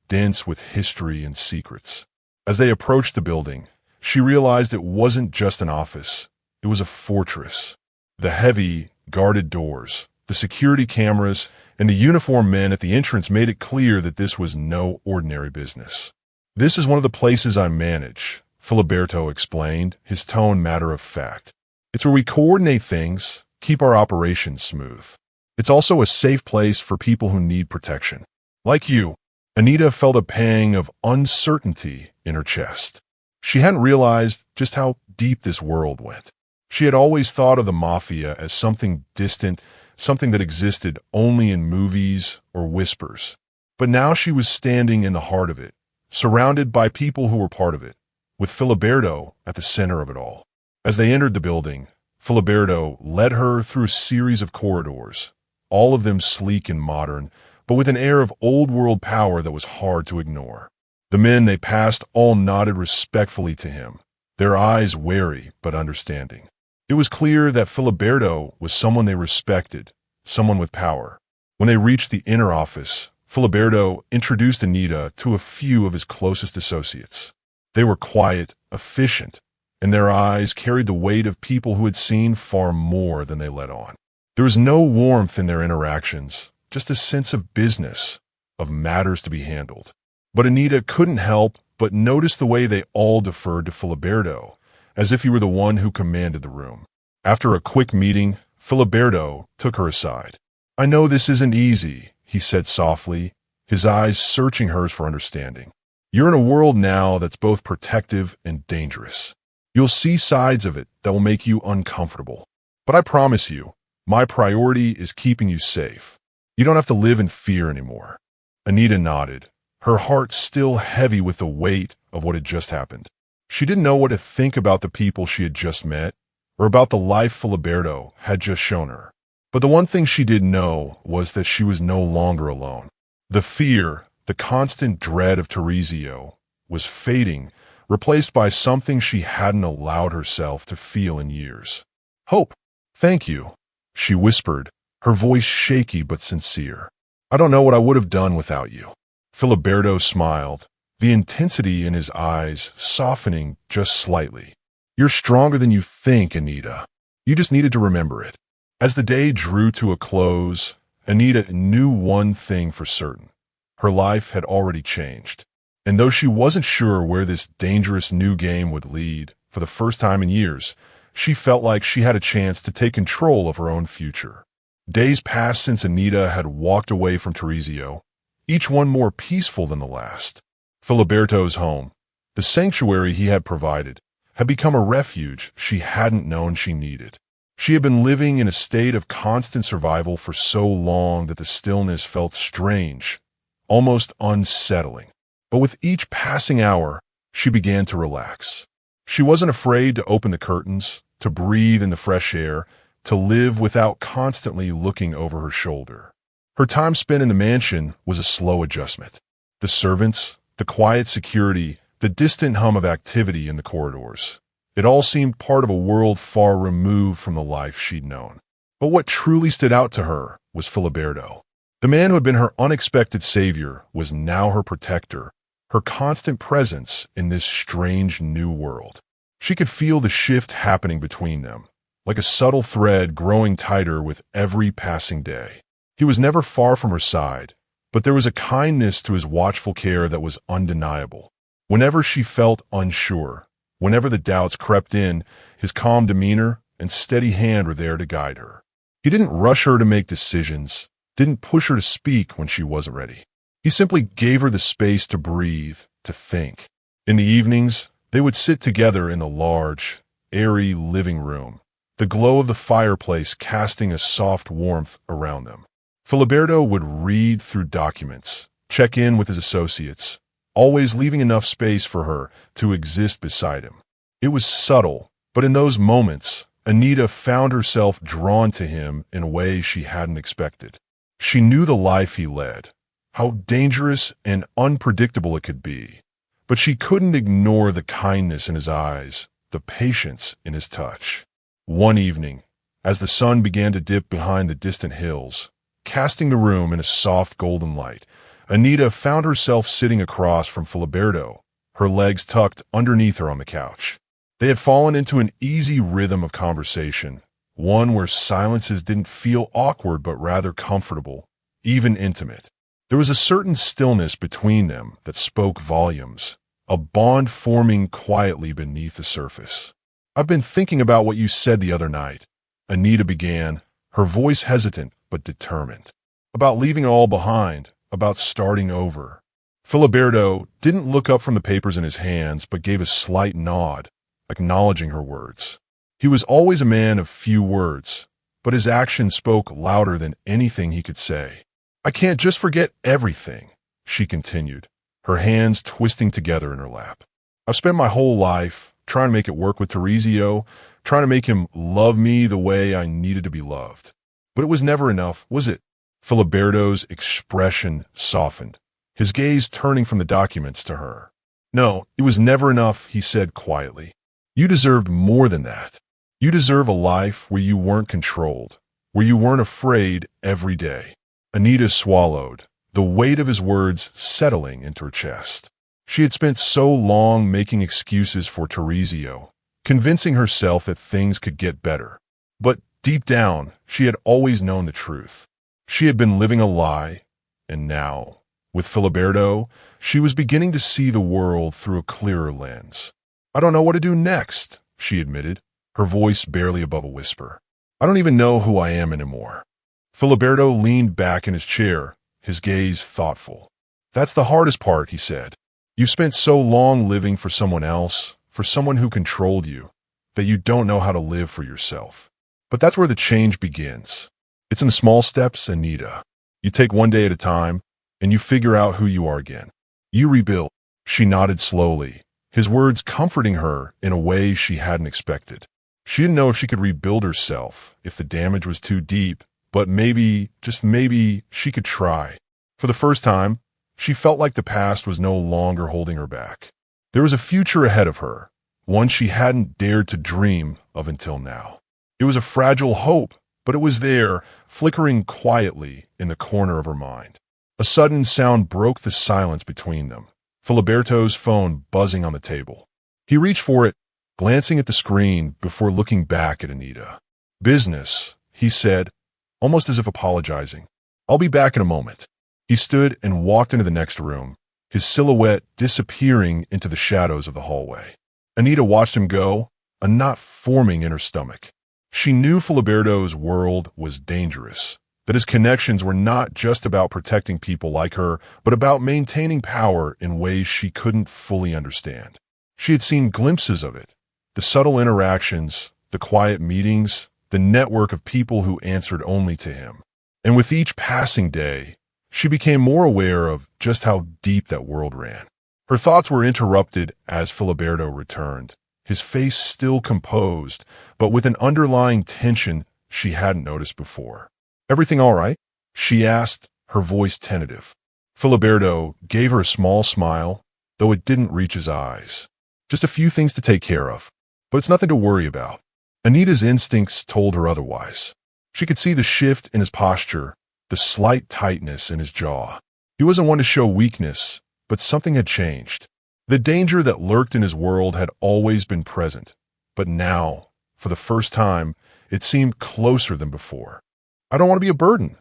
dense with history and secrets. As they approached the building, she realized it wasn't just an office, it was a fortress. The heavy, guarded doors, the security cameras, and the uniformed men at the entrance made it clear that this was no ordinary business. "This is one of the places I manage," Filiberto explained, his tone matter of fact. "It's where we coordinate things, keep our operations smooth. It's also a safe place for people who need protection. Like you." Anita felt a pang of uncertainty in her chest. She hadn't realized just how deep this world went. She had always thought of the Mafia as something distant, something that existed only in movies or whispers. But now she was standing in the heart of it, surrounded by people who were part of it, with Filiberto at the center of it all. As they entered the building, Filiberto led her through a series of corridors, all of them sleek and modern, but with an air of old-world power that was hard to ignore. The men they passed all nodded respectfully to him, their eyes wary but understanding. It was clear that Filiberto was someone they respected, someone with power. When they reached the inner office, Filiberto introduced Anita to a few of his closest associates. They were quiet, efficient, and their eyes carried the weight of people who had seen far more than they let on. There was no warmth in their interactions, just a sense of business, of matters to be handled. But Anita couldn't help but notice the way they all deferred to Filiberto, as if he were the one who commanded the room. After a quick meeting, Filiberto took her aside. "I know this isn't easy," he said softly, his eyes searching hers for understanding. "You're in a world now that's both protective and dangerous. You'll see sides of it that will make you uncomfortable. But I promise you, my priority is keeping you safe. You don't have to live in fear anymore." Anita nodded, her heart still heavy with the weight of what had just happened. She didn't know what to think about the people she had just met, or about the life Filiberto had just shown her. But the one thing she did know was that she was no longer alone. The fear, the constant dread of Terezio, was fading, replaced by something she hadn't allowed herself to feel in years. "Hope. Thank you," she whispered, her voice shaky but sincere. "I don't know what I would have done without you." Filiberto smiled, the intensity in his eyes softening just slightly. "You're stronger than you think, Anita. You just needed to remember it." As the day drew to a close, Anita knew one thing for certain. Her life had already changed. And though she wasn't sure where this dangerous new game would lead, for the first time in years, she felt like she had a chance to take control of her own future. Days passed since Anita had walked away from Terezio, each one more peaceful than the last. Filiberto's home, the sanctuary he had provided, had become a refuge she hadn't known she needed. She had been living in a state of constant survival for so long that the stillness felt strange, almost unsettling. But with each passing hour, she began to relax. She wasn't afraid to open the curtains, to breathe in the fresh air, to live without constantly looking over her shoulder. Her time spent in the mansion was a slow adjustment. The servants, the quiet security, the distant hum of activity in the corridors. It all seemed part of a world far removed from the life she'd known. But what truly stood out to her was Filiberto. The man who had been her unexpected savior was now her protector, her constant presence in this strange new world. She could feel the shift happening between them, like a subtle thread growing tighter with every passing day. He was never far from her side, but there was a kindness to his watchful care that was undeniable. Whenever she felt unsure, whenever the doubts crept in, his calm demeanor and steady hand were there to guide her. He didn't rush her to make decisions, didn't push her to speak when she wasn't ready. He simply gave her the space to breathe, to think. In the evenings, they would sit together in the large, airy living room, the glow of the fireplace casting a soft warmth around them. Filiberto would read through documents, check in with his associates, always leaving enough space for her to exist beside him. It was subtle, but in those moments, Anita found herself drawn to him in a way she hadn't expected. She knew the life he led, how dangerous and unpredictable it could be, but she couldn't ignore the kindness in his eyes, the patience in his touch. One evening, as the sun began to dip behind the distant hills, casting the room in a soft golden light, Anita found herself sitting across from Filiberto, her legs tucked underneath her on the couch. They had fallen into an easy rhythm of conversation, one where silences didn't feel awkward but rather comfortable, even intimate. There was a certain stillness between them that spoke volumes, a bond forming quietly beneath the surface. "I've been thinking about what you said the other night," Anita began, her voice hesitant but determined. "About leaving it all behind, about starting over." Filiberto didn't look up from the papers in his hands but gave a slight nod, acknowledging her words. He was always a man of few words, but his actions spoke louder than anything he could say. "I can't just forget everything," she continued, her hands twisting together in her lap. "I've spent my whole life trying to make it work with Terezio, trying to make him love me the way I needed to be loved. But it was never enough, was it?" Filiberto's expression softened, his gaze turning from the documents to her. "No, it was never enough," he said quietly. "You deserved more than that. You deserve a life where you weren't controlled, where you weren't afraid every day." Anita swallowed, the weight of his words settling into her chest. She had spent so long making excuses for Terezio, convincing herself that things could get better. But deep down, she had always known the truth. She had been living a lie, and now, with Filiberto, she was beginning to see the world through a clearer lens. "I don't know what to do next," she admitted, her voice barely above a whisper. "I don't even know who I am anymore." Filiberto leaned back in his chair, his gaze thoughtful. "That's the hardest part," he said. "You spent so long living for someone else, for someone who controlled you, that you don't know how to live for yourself. But that's where the change begins. It's in the small steps, Anita. You take one day at a time, and you figure out who you are again. You rebuild. She nodded slowly, his words comforting her in a way she hadn't expected. She didn't know if she could rebuild herself, if the damage was too deep, but maybe, just maybe, she could try. For the first time, she felt like the past was no longer holding her back. There was a future ahead of her, one she hadn't dared to dream of until now. It was a fragile hope, but it was there, flickering quietly in the corner of her mind. A sudden sound broke the silence between them, Filiberto's phone buzzing on the table. He reached for it, glancing at the screen before looking back at Anita. "Business," he said, almost as if apologizing. "I'll be back in a moment." He stood and walked into the next room, his silhouette disappearing into the shadows of the hallway. Anita watched him go, a knot forming in her stomach. She knew Filiberto's world was dangerous, that his connections were not just about protecting people like her, but about maintaining power in ways she couldn't fully understand. She had seen glimpses of it, the subtle interactions, the quiet meetings, the network of people who answered only to him. And with each passing day, she became more aware of just how deep that world ran. Her thoughts were interrupted as Filiberto returned, his face still composed, but with an underlying tension she hadn't noticed before. "Everything all right?" she asked, her voice tentative. Filiberto gave her a small smile, though it didn't reach his eyes. "Just a few things to take care of, but it's nothing to worry about." Anita's instincts told her otherwise. She could see the shift in his posture, the slight tightness in his jaw. He wasn't one to show weakness, but something had changed. The danger that lurked in his world had always been present, but now, for the first time, it seemed closer than before. "I don't want to be a burden,"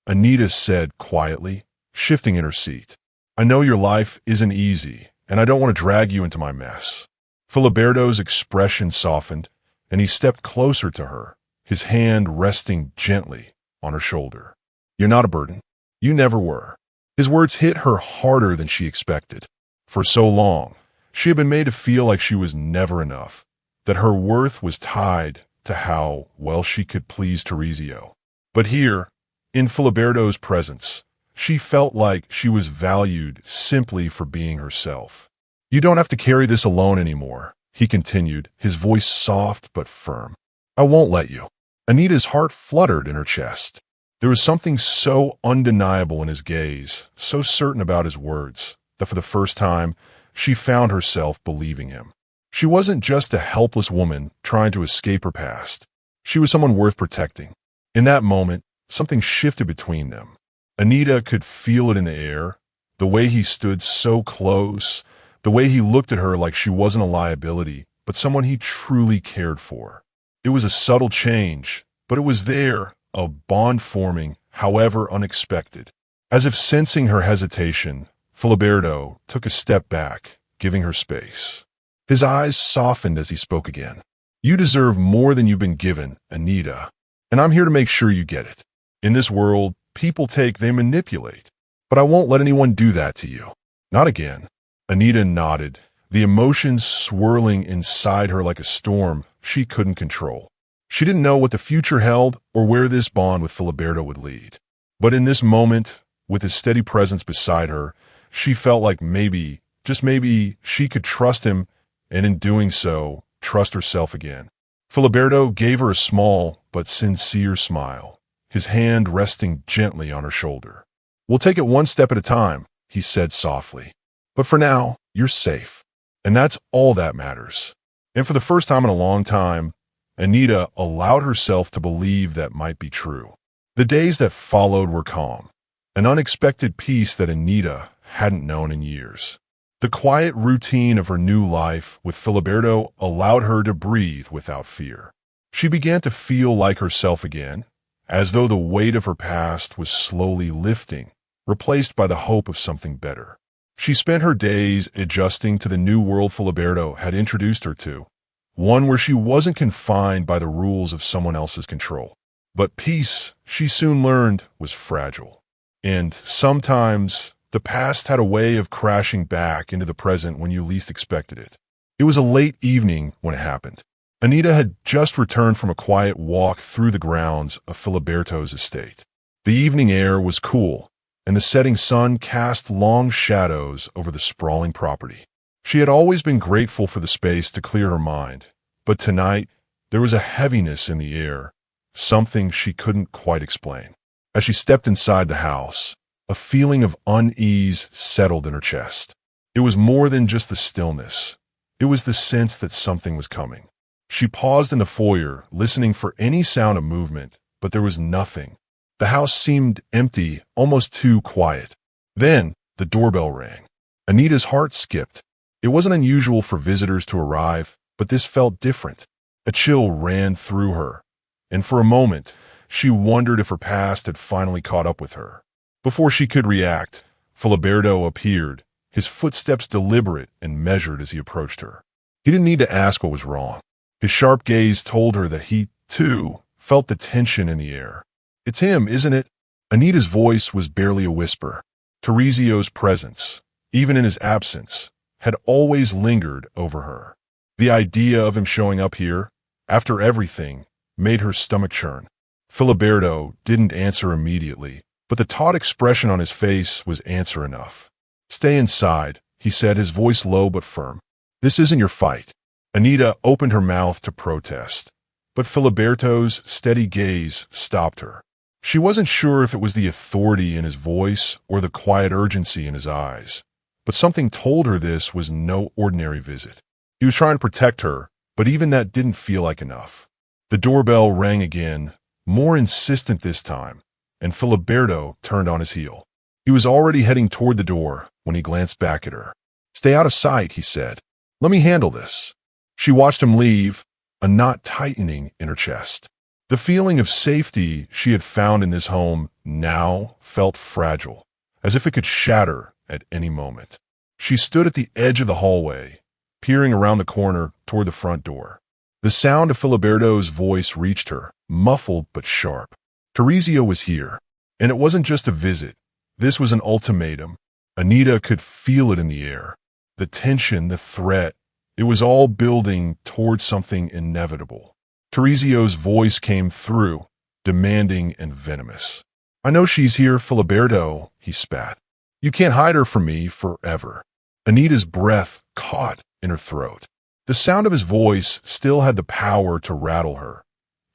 Anita said quietly, shifting in her seat. "I know your life isn't easy, and I don't want to drag you into my mess." Filiberto's expression softened, and he stepped closer to her, his hand resting gently on her shoulder. "You're not a burden. You never were." His words hit her harder than she expected. For so long, she had been made to feel like she was never enough, that her worth was tied to how well she could please Terezio. But here, in Filiberto's presence, she felt like she was valued simply for being herself. "You don't have to carry this alone anymore," he continued, his voice soft but firm. "I won't let you." Anita's heart fluttered in her chest. There was something so undeniable in his gaze, so certain about his words, that for the first time, she found herself believing him. She wasn't just a helpless woman trying to escape her past. She was someone worth protecting. In that moment, something shifted between them. Anita could feel it in the air, the way he stood so close, the way he looked at her like she wasn't a liability, but someone he truly cared for. It was a subtle change, but it was there, a bond forming, however unexpected. As if sensing her hesitation, Filiberto took a step back, giving her space. His eyes softened as he spoke again. "You deserve more than you've been given, Anita, and I'm here to make sure you get it. In this world, people take, they manipulate, but I won't let anyone do that to you. Not again." Anita nodded, the emotions swirling inside her like a storm she couldn't control. She didn't know what the future held or where this bond with Filiberto would lead. But in this moment, with his steady presence beside her, she felt like maybe, just maybe, she could trust him, and in doing so, trust herself again. Filiberto gave her a small but sincere smile, his hand resting gently on her shoulder. "We'll take it one step at a time," he said softly. "But for now, you're safe. And that's all that matters." And for the first time in a long time, Anita allowed herself to believe that might be true. The days that followed were calm, an unexpected peace that Anita hadn't known in years. The quiet routine of her new life with Filiberto allowed her to breathe without fear. She began to feel like herself again, as though the weight of her past was slowly lifting, replaced by the hope of something better. She spent her days adjusting to the new world Filiberto had introduced her to, one where she wasn't confined by the rules of someone else's control. But peace, she soon learned, was fragile. And sometimes the past had a way of crashing back into the present when you least expected it. It was a late evening when it happened. Anita had just returned from a quiet walk through the grounds of Filiberto's estate. The evening air was cool, and the setting sun cast long shadows over the sprawling property. She had always been grateful for the space to clear her mind, but tonight there was a heaviness in the air, something she couldn't quite explain. As she stepped inside the house, a feeling of unease settled in her chest. It was more than just the stillness. It was the sense that something was coming. She paused in the foyer, listening for any sound of movement, but there was nothing. The house seemed empty, almost too quiet. Then the doorbell rang. Anita's heart skipped. It wasn't unusual for visitors to arrive, but this felt different. A chill ran through her, and for a moment, she wondered if her past had finally caught up with her. Before she could react, Filiberto appeared, his footsteps deliberate and measured as he approached her. He didn't need to ask what was wrong. His sharp gaze told her that he, too, felt the tension in the air. "It's him, isn't it?" Anita's voice was barely a whisper. Teresio's presence, even in his absence, had always lingered over her. The idea of him showing up here, after everything, made her stomach churn. Filiberto didn't answer immediately, but the taut expression on his face was answer enough. "Stay inside," he said, his voice low but firm. "This isn't your fight." Anita opened her mouth to protest, but Filiberto's steady gaze stopped her. She wasn't sure if it was the authority in his voice or the quiet urgency in his eyes, but something told her this was no ordinary visit. He was trying to protect her, but even that didn't feel like enough. The doorbell rang again, more insistent this time, and Filiberto turned on his heel. He was already heading toward the door when he glanced back at her. "Stay out of sight," he said. "Let me handle this." She watched him leave, a knot tightening in her chest. The feeling of safety she had found in this home now felt fragile, as if it could shatter at any moment. She stood at the edge of the hallway, peering around the corner toward the front door. The sound of Filiberto's voice reached her, muffled but sharp. Teresio was here, and it wasn't just a visit. This was an ultimatum. Anita could feel it in the air. The tension, the threat, it was all building toward something inevitable. Teresio's voice came through, demanding and venomous. "I know she's here, Filiberto," he spat. "You can't hide her from me forever." Anita's breath caught in her throat. The sound of his voice still had the power to rattle her,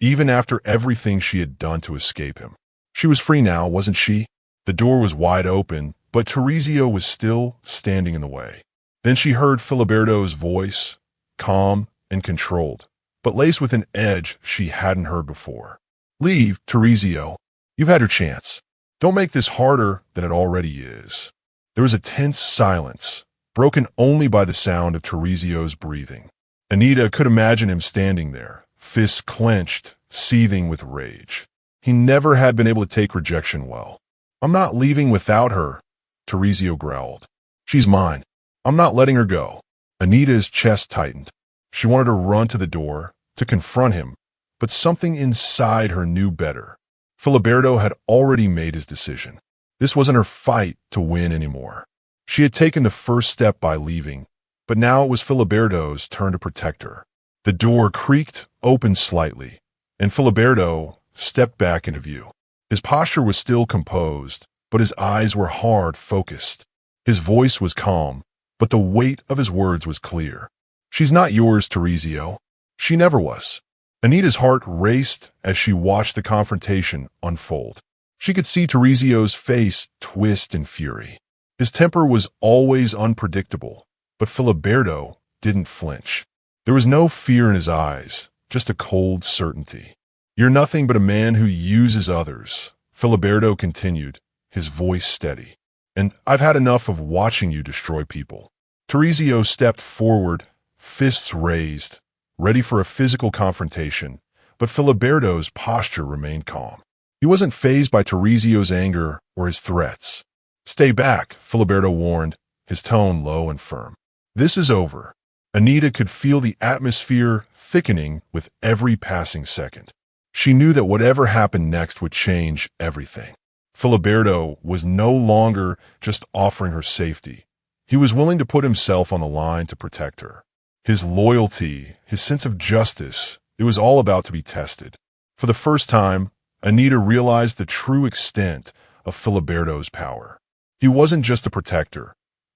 even after everything she had done to escape him. She was free now, wasn't she? The door was wide open, but Teresio was still standing in the way. Then she heard Filiberto's voice, calm and controlled, but laced with an edge she hadn't heard before. "Leave, Teresio. You've had your chance. Don't make this harder than it already is." There was a tense silence, broken only by the sound of Teresio's breathing. Anita could imagine him standing there, fists clenched, seething with rage. He never had been able to take rejection well. "I'm not leaving without her," Teresio growled. "She's mine. I'm not letting her go." Anita's chest tightened. She wanted to run to the door, to confront him, but something inside her knew better. Filiberto had already made his decision. This wasn't her fight to win anymore. She had taken the first step by leaving, but now it was Filiberto's turn to protect her. The door creaked open slightly, and Filiberto stepped back into view. His posture was still composed, but his eyes were hard, focused. His voice was calm, but the weight of his words was clear. "She's not yours, Teresio. She never was." Anita's heart raced as she watched the confrontation unfold. She could see Teresio's face twist in fury. His temper was always unpredictable, but Filiberto didn't flinch. There was no fear in his eyes, just a cold certainty. "You're nothing but a man who uses others," Filiberto continued, his voice steady. "And I've had enough of watching you destroy people." Teresio stepped forward, fists raised, ready for a physical confrontation, but Filiberto's posture remained calm. He wasn't fazed by Teresio's anger or his threats. "Stay back," Filiberto warned, his tone low and firm. "This is over." Anita could feel the atmosphere thickening with every passing second. She knew that whatever happened next would change everything. Filiberto was no longer just offering her safety. He was willing to put himself on the line to protect her. His loyalty, his sense of justice, it was all about to be tested. For the first time, Anita realized the true extent of Filiberto's power. He wasn't just a protector.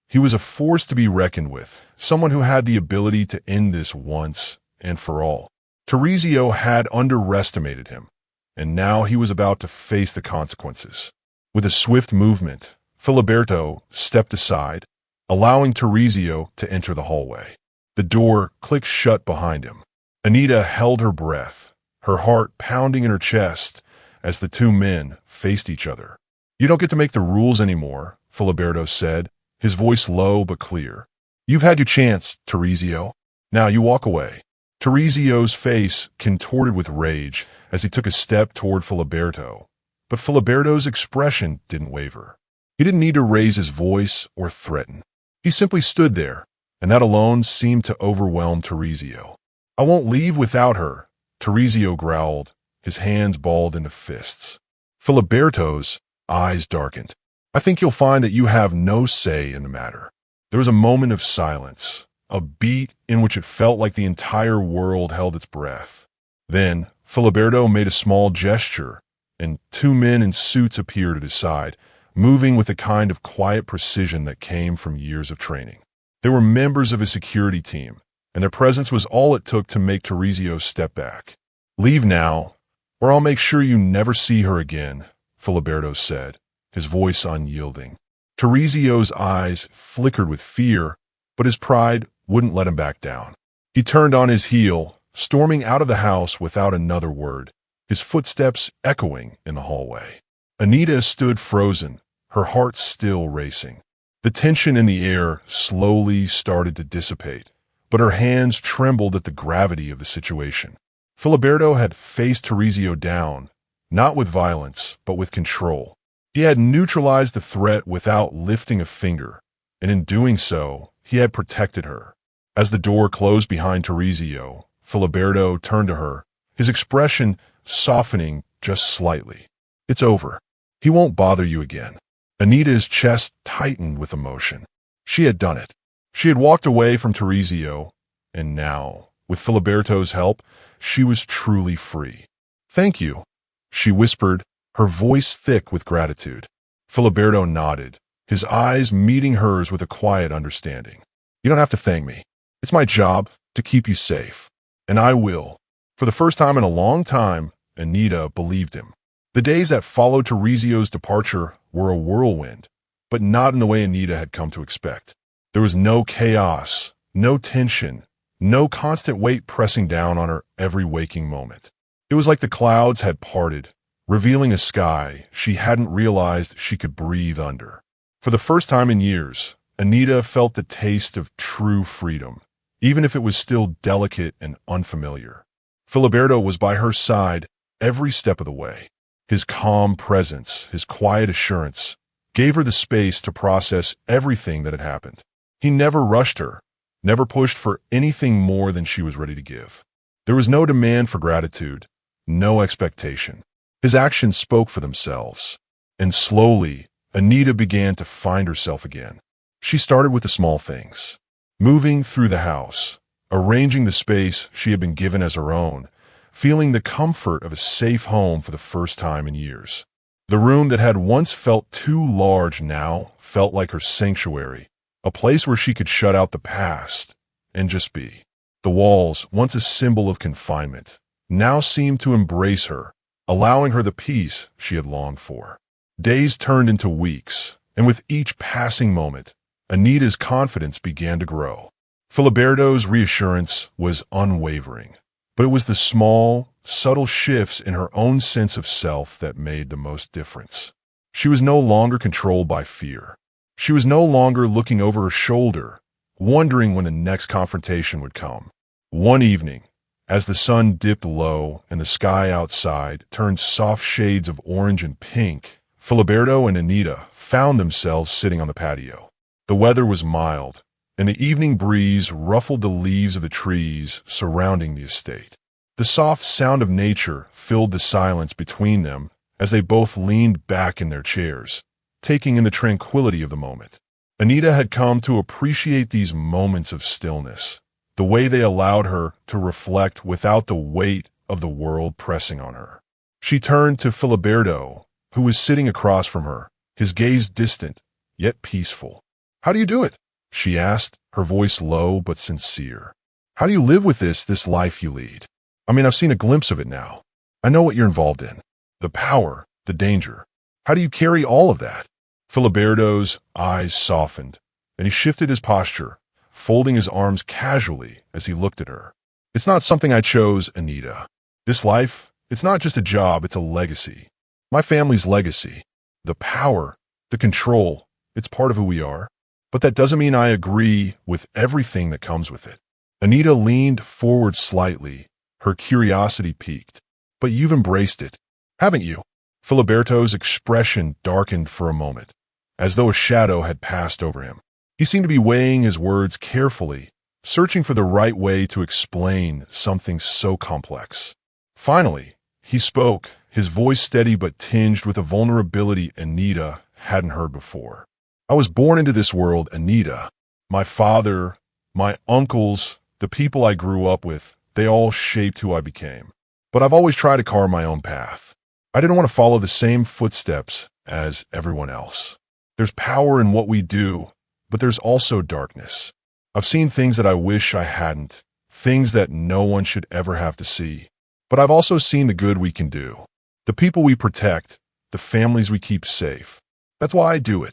He was a force to be reckoned with, someone who had the ability to end this once and for all. Terezio had underestimated him, and now he was about to face the consequences. With a swift movement, Filiberto stepped aside, allowing Terezio to enter the hallway. The door clicked shut behind him. Anita held her breath, her heart pounding in her chest as the two men faced each other. "You don't get to make the rules anymore," Filiberto said, his voice low but clear. "You've had your chance, Terezio. Now you walk away." Terezio's face contorted with rage as he took a step toward Filiberto, but Filiberto's expression didn't waver. He didn't need to raise his voice or threaten. He simply stood there, and that alone seemed to overwhelm Terezio. "I won't leave without her," Terezio growled, his hands balled into fists. Filiberto's eyes darkened. "I think you'll find that you have no say in the matter." There was a moment of silence, a beat in which it felt like the entire world held its breath. Then, Filiberto made a small gesture, and two men in suits appeared at his side, moving with a kind of quiet precision that came from years of training. They were members of his security team, and their presence was all it took to make Terezio step back. "Leave now, or I'll make sure you never see her again," Filiberto said, his voice unyielding. Terezio's eyes flickered with fear, but his pride wouldn't let him back down. He turned on his heel, storming out of the house without another word, his footsteps echoing in the hallway. Anita stood frozen, her heart still racing. The tension in the air slowly started to dissipate, but her hands trembled at the gravity of the situation. Filiberto had faced Terezio down, not with violence, but with control. He had neutralized the threat without lifting a finger, and in doing so, he had protected her. As the door closed behind Terezio, Filiberto turned to her, his expression softening just slightly. "It's over. He won't bother you again." Anita's chest tightened with emotion. She had done it. She had walked away from Terezio, and now, with Filiberto's help, she was truly free. "Thank you," she whispered, her voice thick with gratitude. Filiberto nodded, his eyes meeting hers with a quiet understanding. "You don't have to thank me. It's my job to keep you safe. And I will." For the first time in a long time, Anita believed him. The days that followed Terezio's departure were a whirlwind, but not in the way Anita had come to expect. There was no chaos, no tension, no constant weight pressing down on her every waking moment. It was like the clouds had parted, revealing a sky she hadn't realized she could breathe under. For the first time in years, Anita felt the taste of true freedom, even if it was still delicate and unfamiliar. Filiberto was by her side every step of the way. His calm presence, his quiet assurance, gave her the space to process everything that had happened. He never rushed her, never pushed for anything more than she was ready to give. There was no demand for gratitude, no expectation. His actions spoke for themselves, and slowly, Anita began to find herself again. She started with the small things, moving through the house, arranging the space she had been given as her own, feeling the comfort of a safe home for the first time in years. The room that had once felt too large now felt like her sanctuary, a place where she could shut out the past and just be. The walls, once a symbol of confinement, now seemed to embrace her, allowing her the peace she had longed for. Days turned into weeks, and with each passing moment, Anita's confidence began to grow. Filiberto's reassurance was unwavering, but it was the small, subtle shifts in her own sense of self that made the most difference. She was no longer controlled by fear. She was no longer looking over her shoulder, wondering when the next confrontation would come. One evening, as the sun dipped low and the sky outside turned soft shades of orange and pink, Filiberto and Anita found themselves sitting on the patio. The weather was mild, and the evening breeze ruffled the leaves of the trees surrounding the estate. The soft sound of nature filled the silence between them as they both leaned back in their chairs, taking in the tranquility of the moment. Anita had come to appreciate these moments of stillness, the way they allowed her to reflect without the weight of the world pressing on her. She turned to Filiberto, who was sitting across from her, his gaze distant, yet peaceful. "How do you do it?" she asked, her voice low but sincere. "How do you live with this life you lead? I mean, I've seen a glimpse of it now. I know what you're involved in. The power, the danger. How do you carry all of that?" Filiberto's eyes softened, and he shifted his posture, folding his arms casually as he looked at her. "It's not something I chose, Anita. This life, it's not just a job, it's a legacy. My family's legacy. The power, the control, it's part of who we are. But that doesn't mean I agree with everything that comes with it." Anita leaned forward slightly, her curiosity piqued. "But you've embraced it, haven't you?" Filiberto's expression darkened for a moment, as though a shadow had passed over him. He seemed to be weighing his words carefully, searching for the right way to explain something so complex. Finally, he spoke, his voice steady but tinged with a vulnerability Anita hadn't heard before. "I was born into this world, Anita. My father, my uncles, the people I grew up with, they all shaped who I became. But I've always tried to carve my own path. I didn't want to follow the same footsteps as everyone else. There's power in what we do, but there's also darkness. I've seen things that I wish I hadn't, things that no one should ever have to see. But I've also seen the good we can do, the people we protect, the families we keep safe. That's why I do it."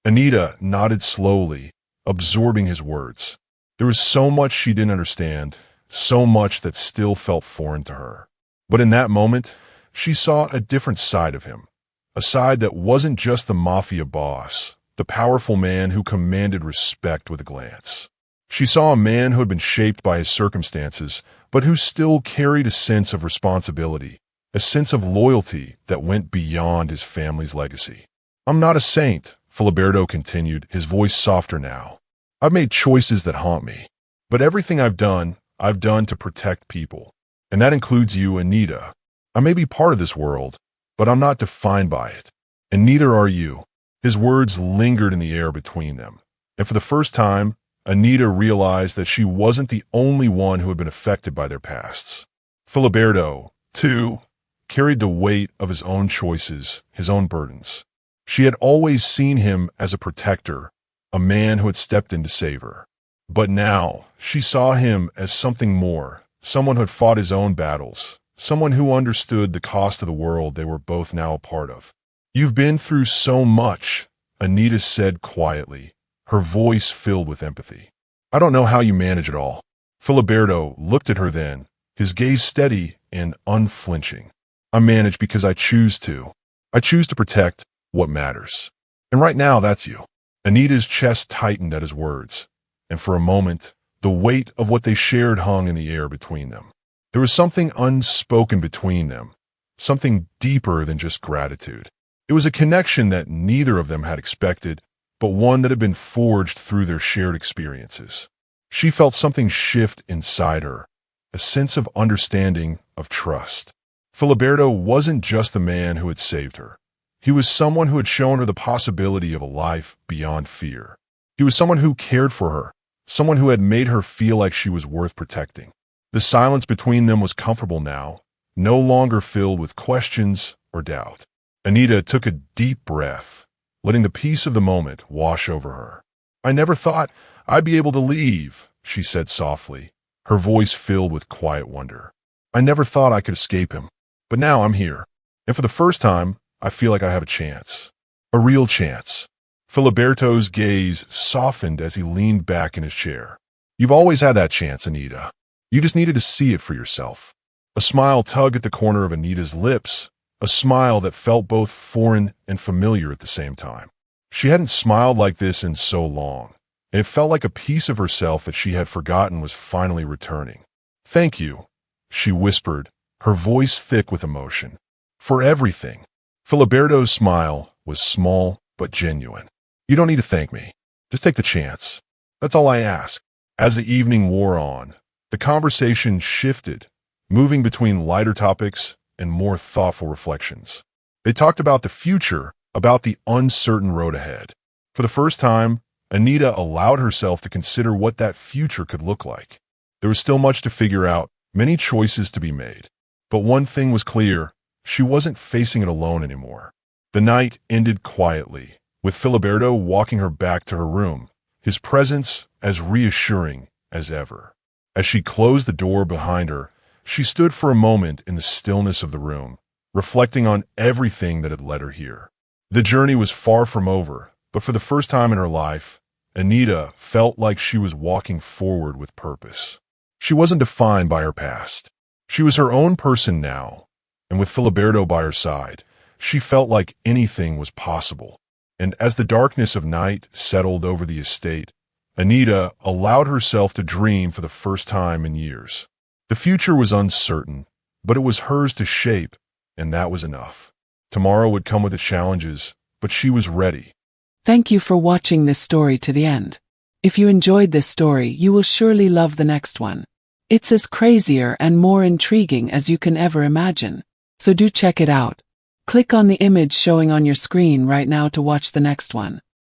Anita nodded slowly, absorbing his words. There was so much she didn't understand, so much that still felt foreign to her. But in that moment, she saw a different side of him, a side that wasn't just the Mafia boss, the powerful man who commanded respect with a glance. She saw a man who had been shaped by his circumstances, but who still carried a sense of responsibility, a sense of loyalty that went beyond his family's legacy. "I'm not a saint," Filiberto continued, his voice softer now. "I've made choices that haunt me, but everything I've done to protect people. And that includes you, Anita. I may be part of this world, but I'm not defined by it. And neither are you." His words lingered in the air between them, and for the first time, Anita realized that she wasn't the only one who had been affected by their pasts. Filiberto, too, carried the weight of his own choices, his own burdens. She had always seen him as a protector, a man who had stepped in to save her. But now, she saw him as something more, someone who had fought his own battles, someone who understood the cost of the world they were both now a part of. "You've been through so much," Anita said quietly, her voice filled with empathy. "I don't know how you manage it all." Filiberto looked at her then, his gaze steady and unflinching. "I manage because I choose to. I choose to protect what matters. And right now, that's you." Anita's chest tightened at his words, and for a moment, the weight of what they shared hung in the air between them. There was something unspoken between them, something deeper than just gratitude. It was a connection that neither of them had expected, but one that had been forged through their shared experiences. She felt something shift inside her, a sense of understanding, of trust. Filiberto wasn't just the man who had saved her. He was someone who had shown her the possibility of a life beyond fear. He was someone who cared for her, someone who had made her feel like she was worth protecting. The silence between them was comfortable now, no longer filled with questions or doubt. Anita took a deep breath, letting the peace of the moment wash over her. "I never thought I'd be able to leave," she said softly, her voice filled with quiet wonder. "I never thought I could escape him, but now I'm here, and for the first time, I feel like I have a chance. A real chance." Filiberto's gaze softened as he leaned back in his chair. "You've always had that chance, Anita. You just needed to see it for yourself." A smile tugged at the corner of Anita's lips, a smile that felt both foreign and familiar at the same time. She hadn't smiled like this in so long, and it felt like a piece of herself that she had forgotten was finally returning. "Thank you," she whispered, her voice thick with emotion. "For everything." Filiberto's smile was small but genuine. "You don't need to thank me. Just take the chance. That's all I ask." As the evening wore on, the conversation shifted, moving between lighter topics and more thoughtful reflections. They talked about the future, about the uncertain road ahead. For the first time, Anita allowed herself to consider what that future could look like. There was still much to figure out, many choices to be made. But one thing was clear, she wasn't facing it alone anymore. The night ended quietly, with Filiberto walking her back to her room, his presence as reassuring as ever. As she closed the door behind her, she stood for a moment in the stillness of the room, reflecting on everything that had led her here. The journey was far from over, but for the first time in her life, Anita felt like she was walking forward with purpose. She wasn't defined by her past. She was her own person now, and with Filiberto by her side, she felt like anything was possible. And as the darkness of night settled over the estate, Anita allowed herself to dream for the first time in years. The future was uncertain, but it was hers to shape, and that was enough. Tomorrow would come with its challenges, but she was ready. Thank you for watching this story to the end. If you enjoyed this story, you will surely love the next one. It's as crazier and more intriguing as you can ever imagine. So do check it out. Click on the image showing on your screen right now to watch the next one.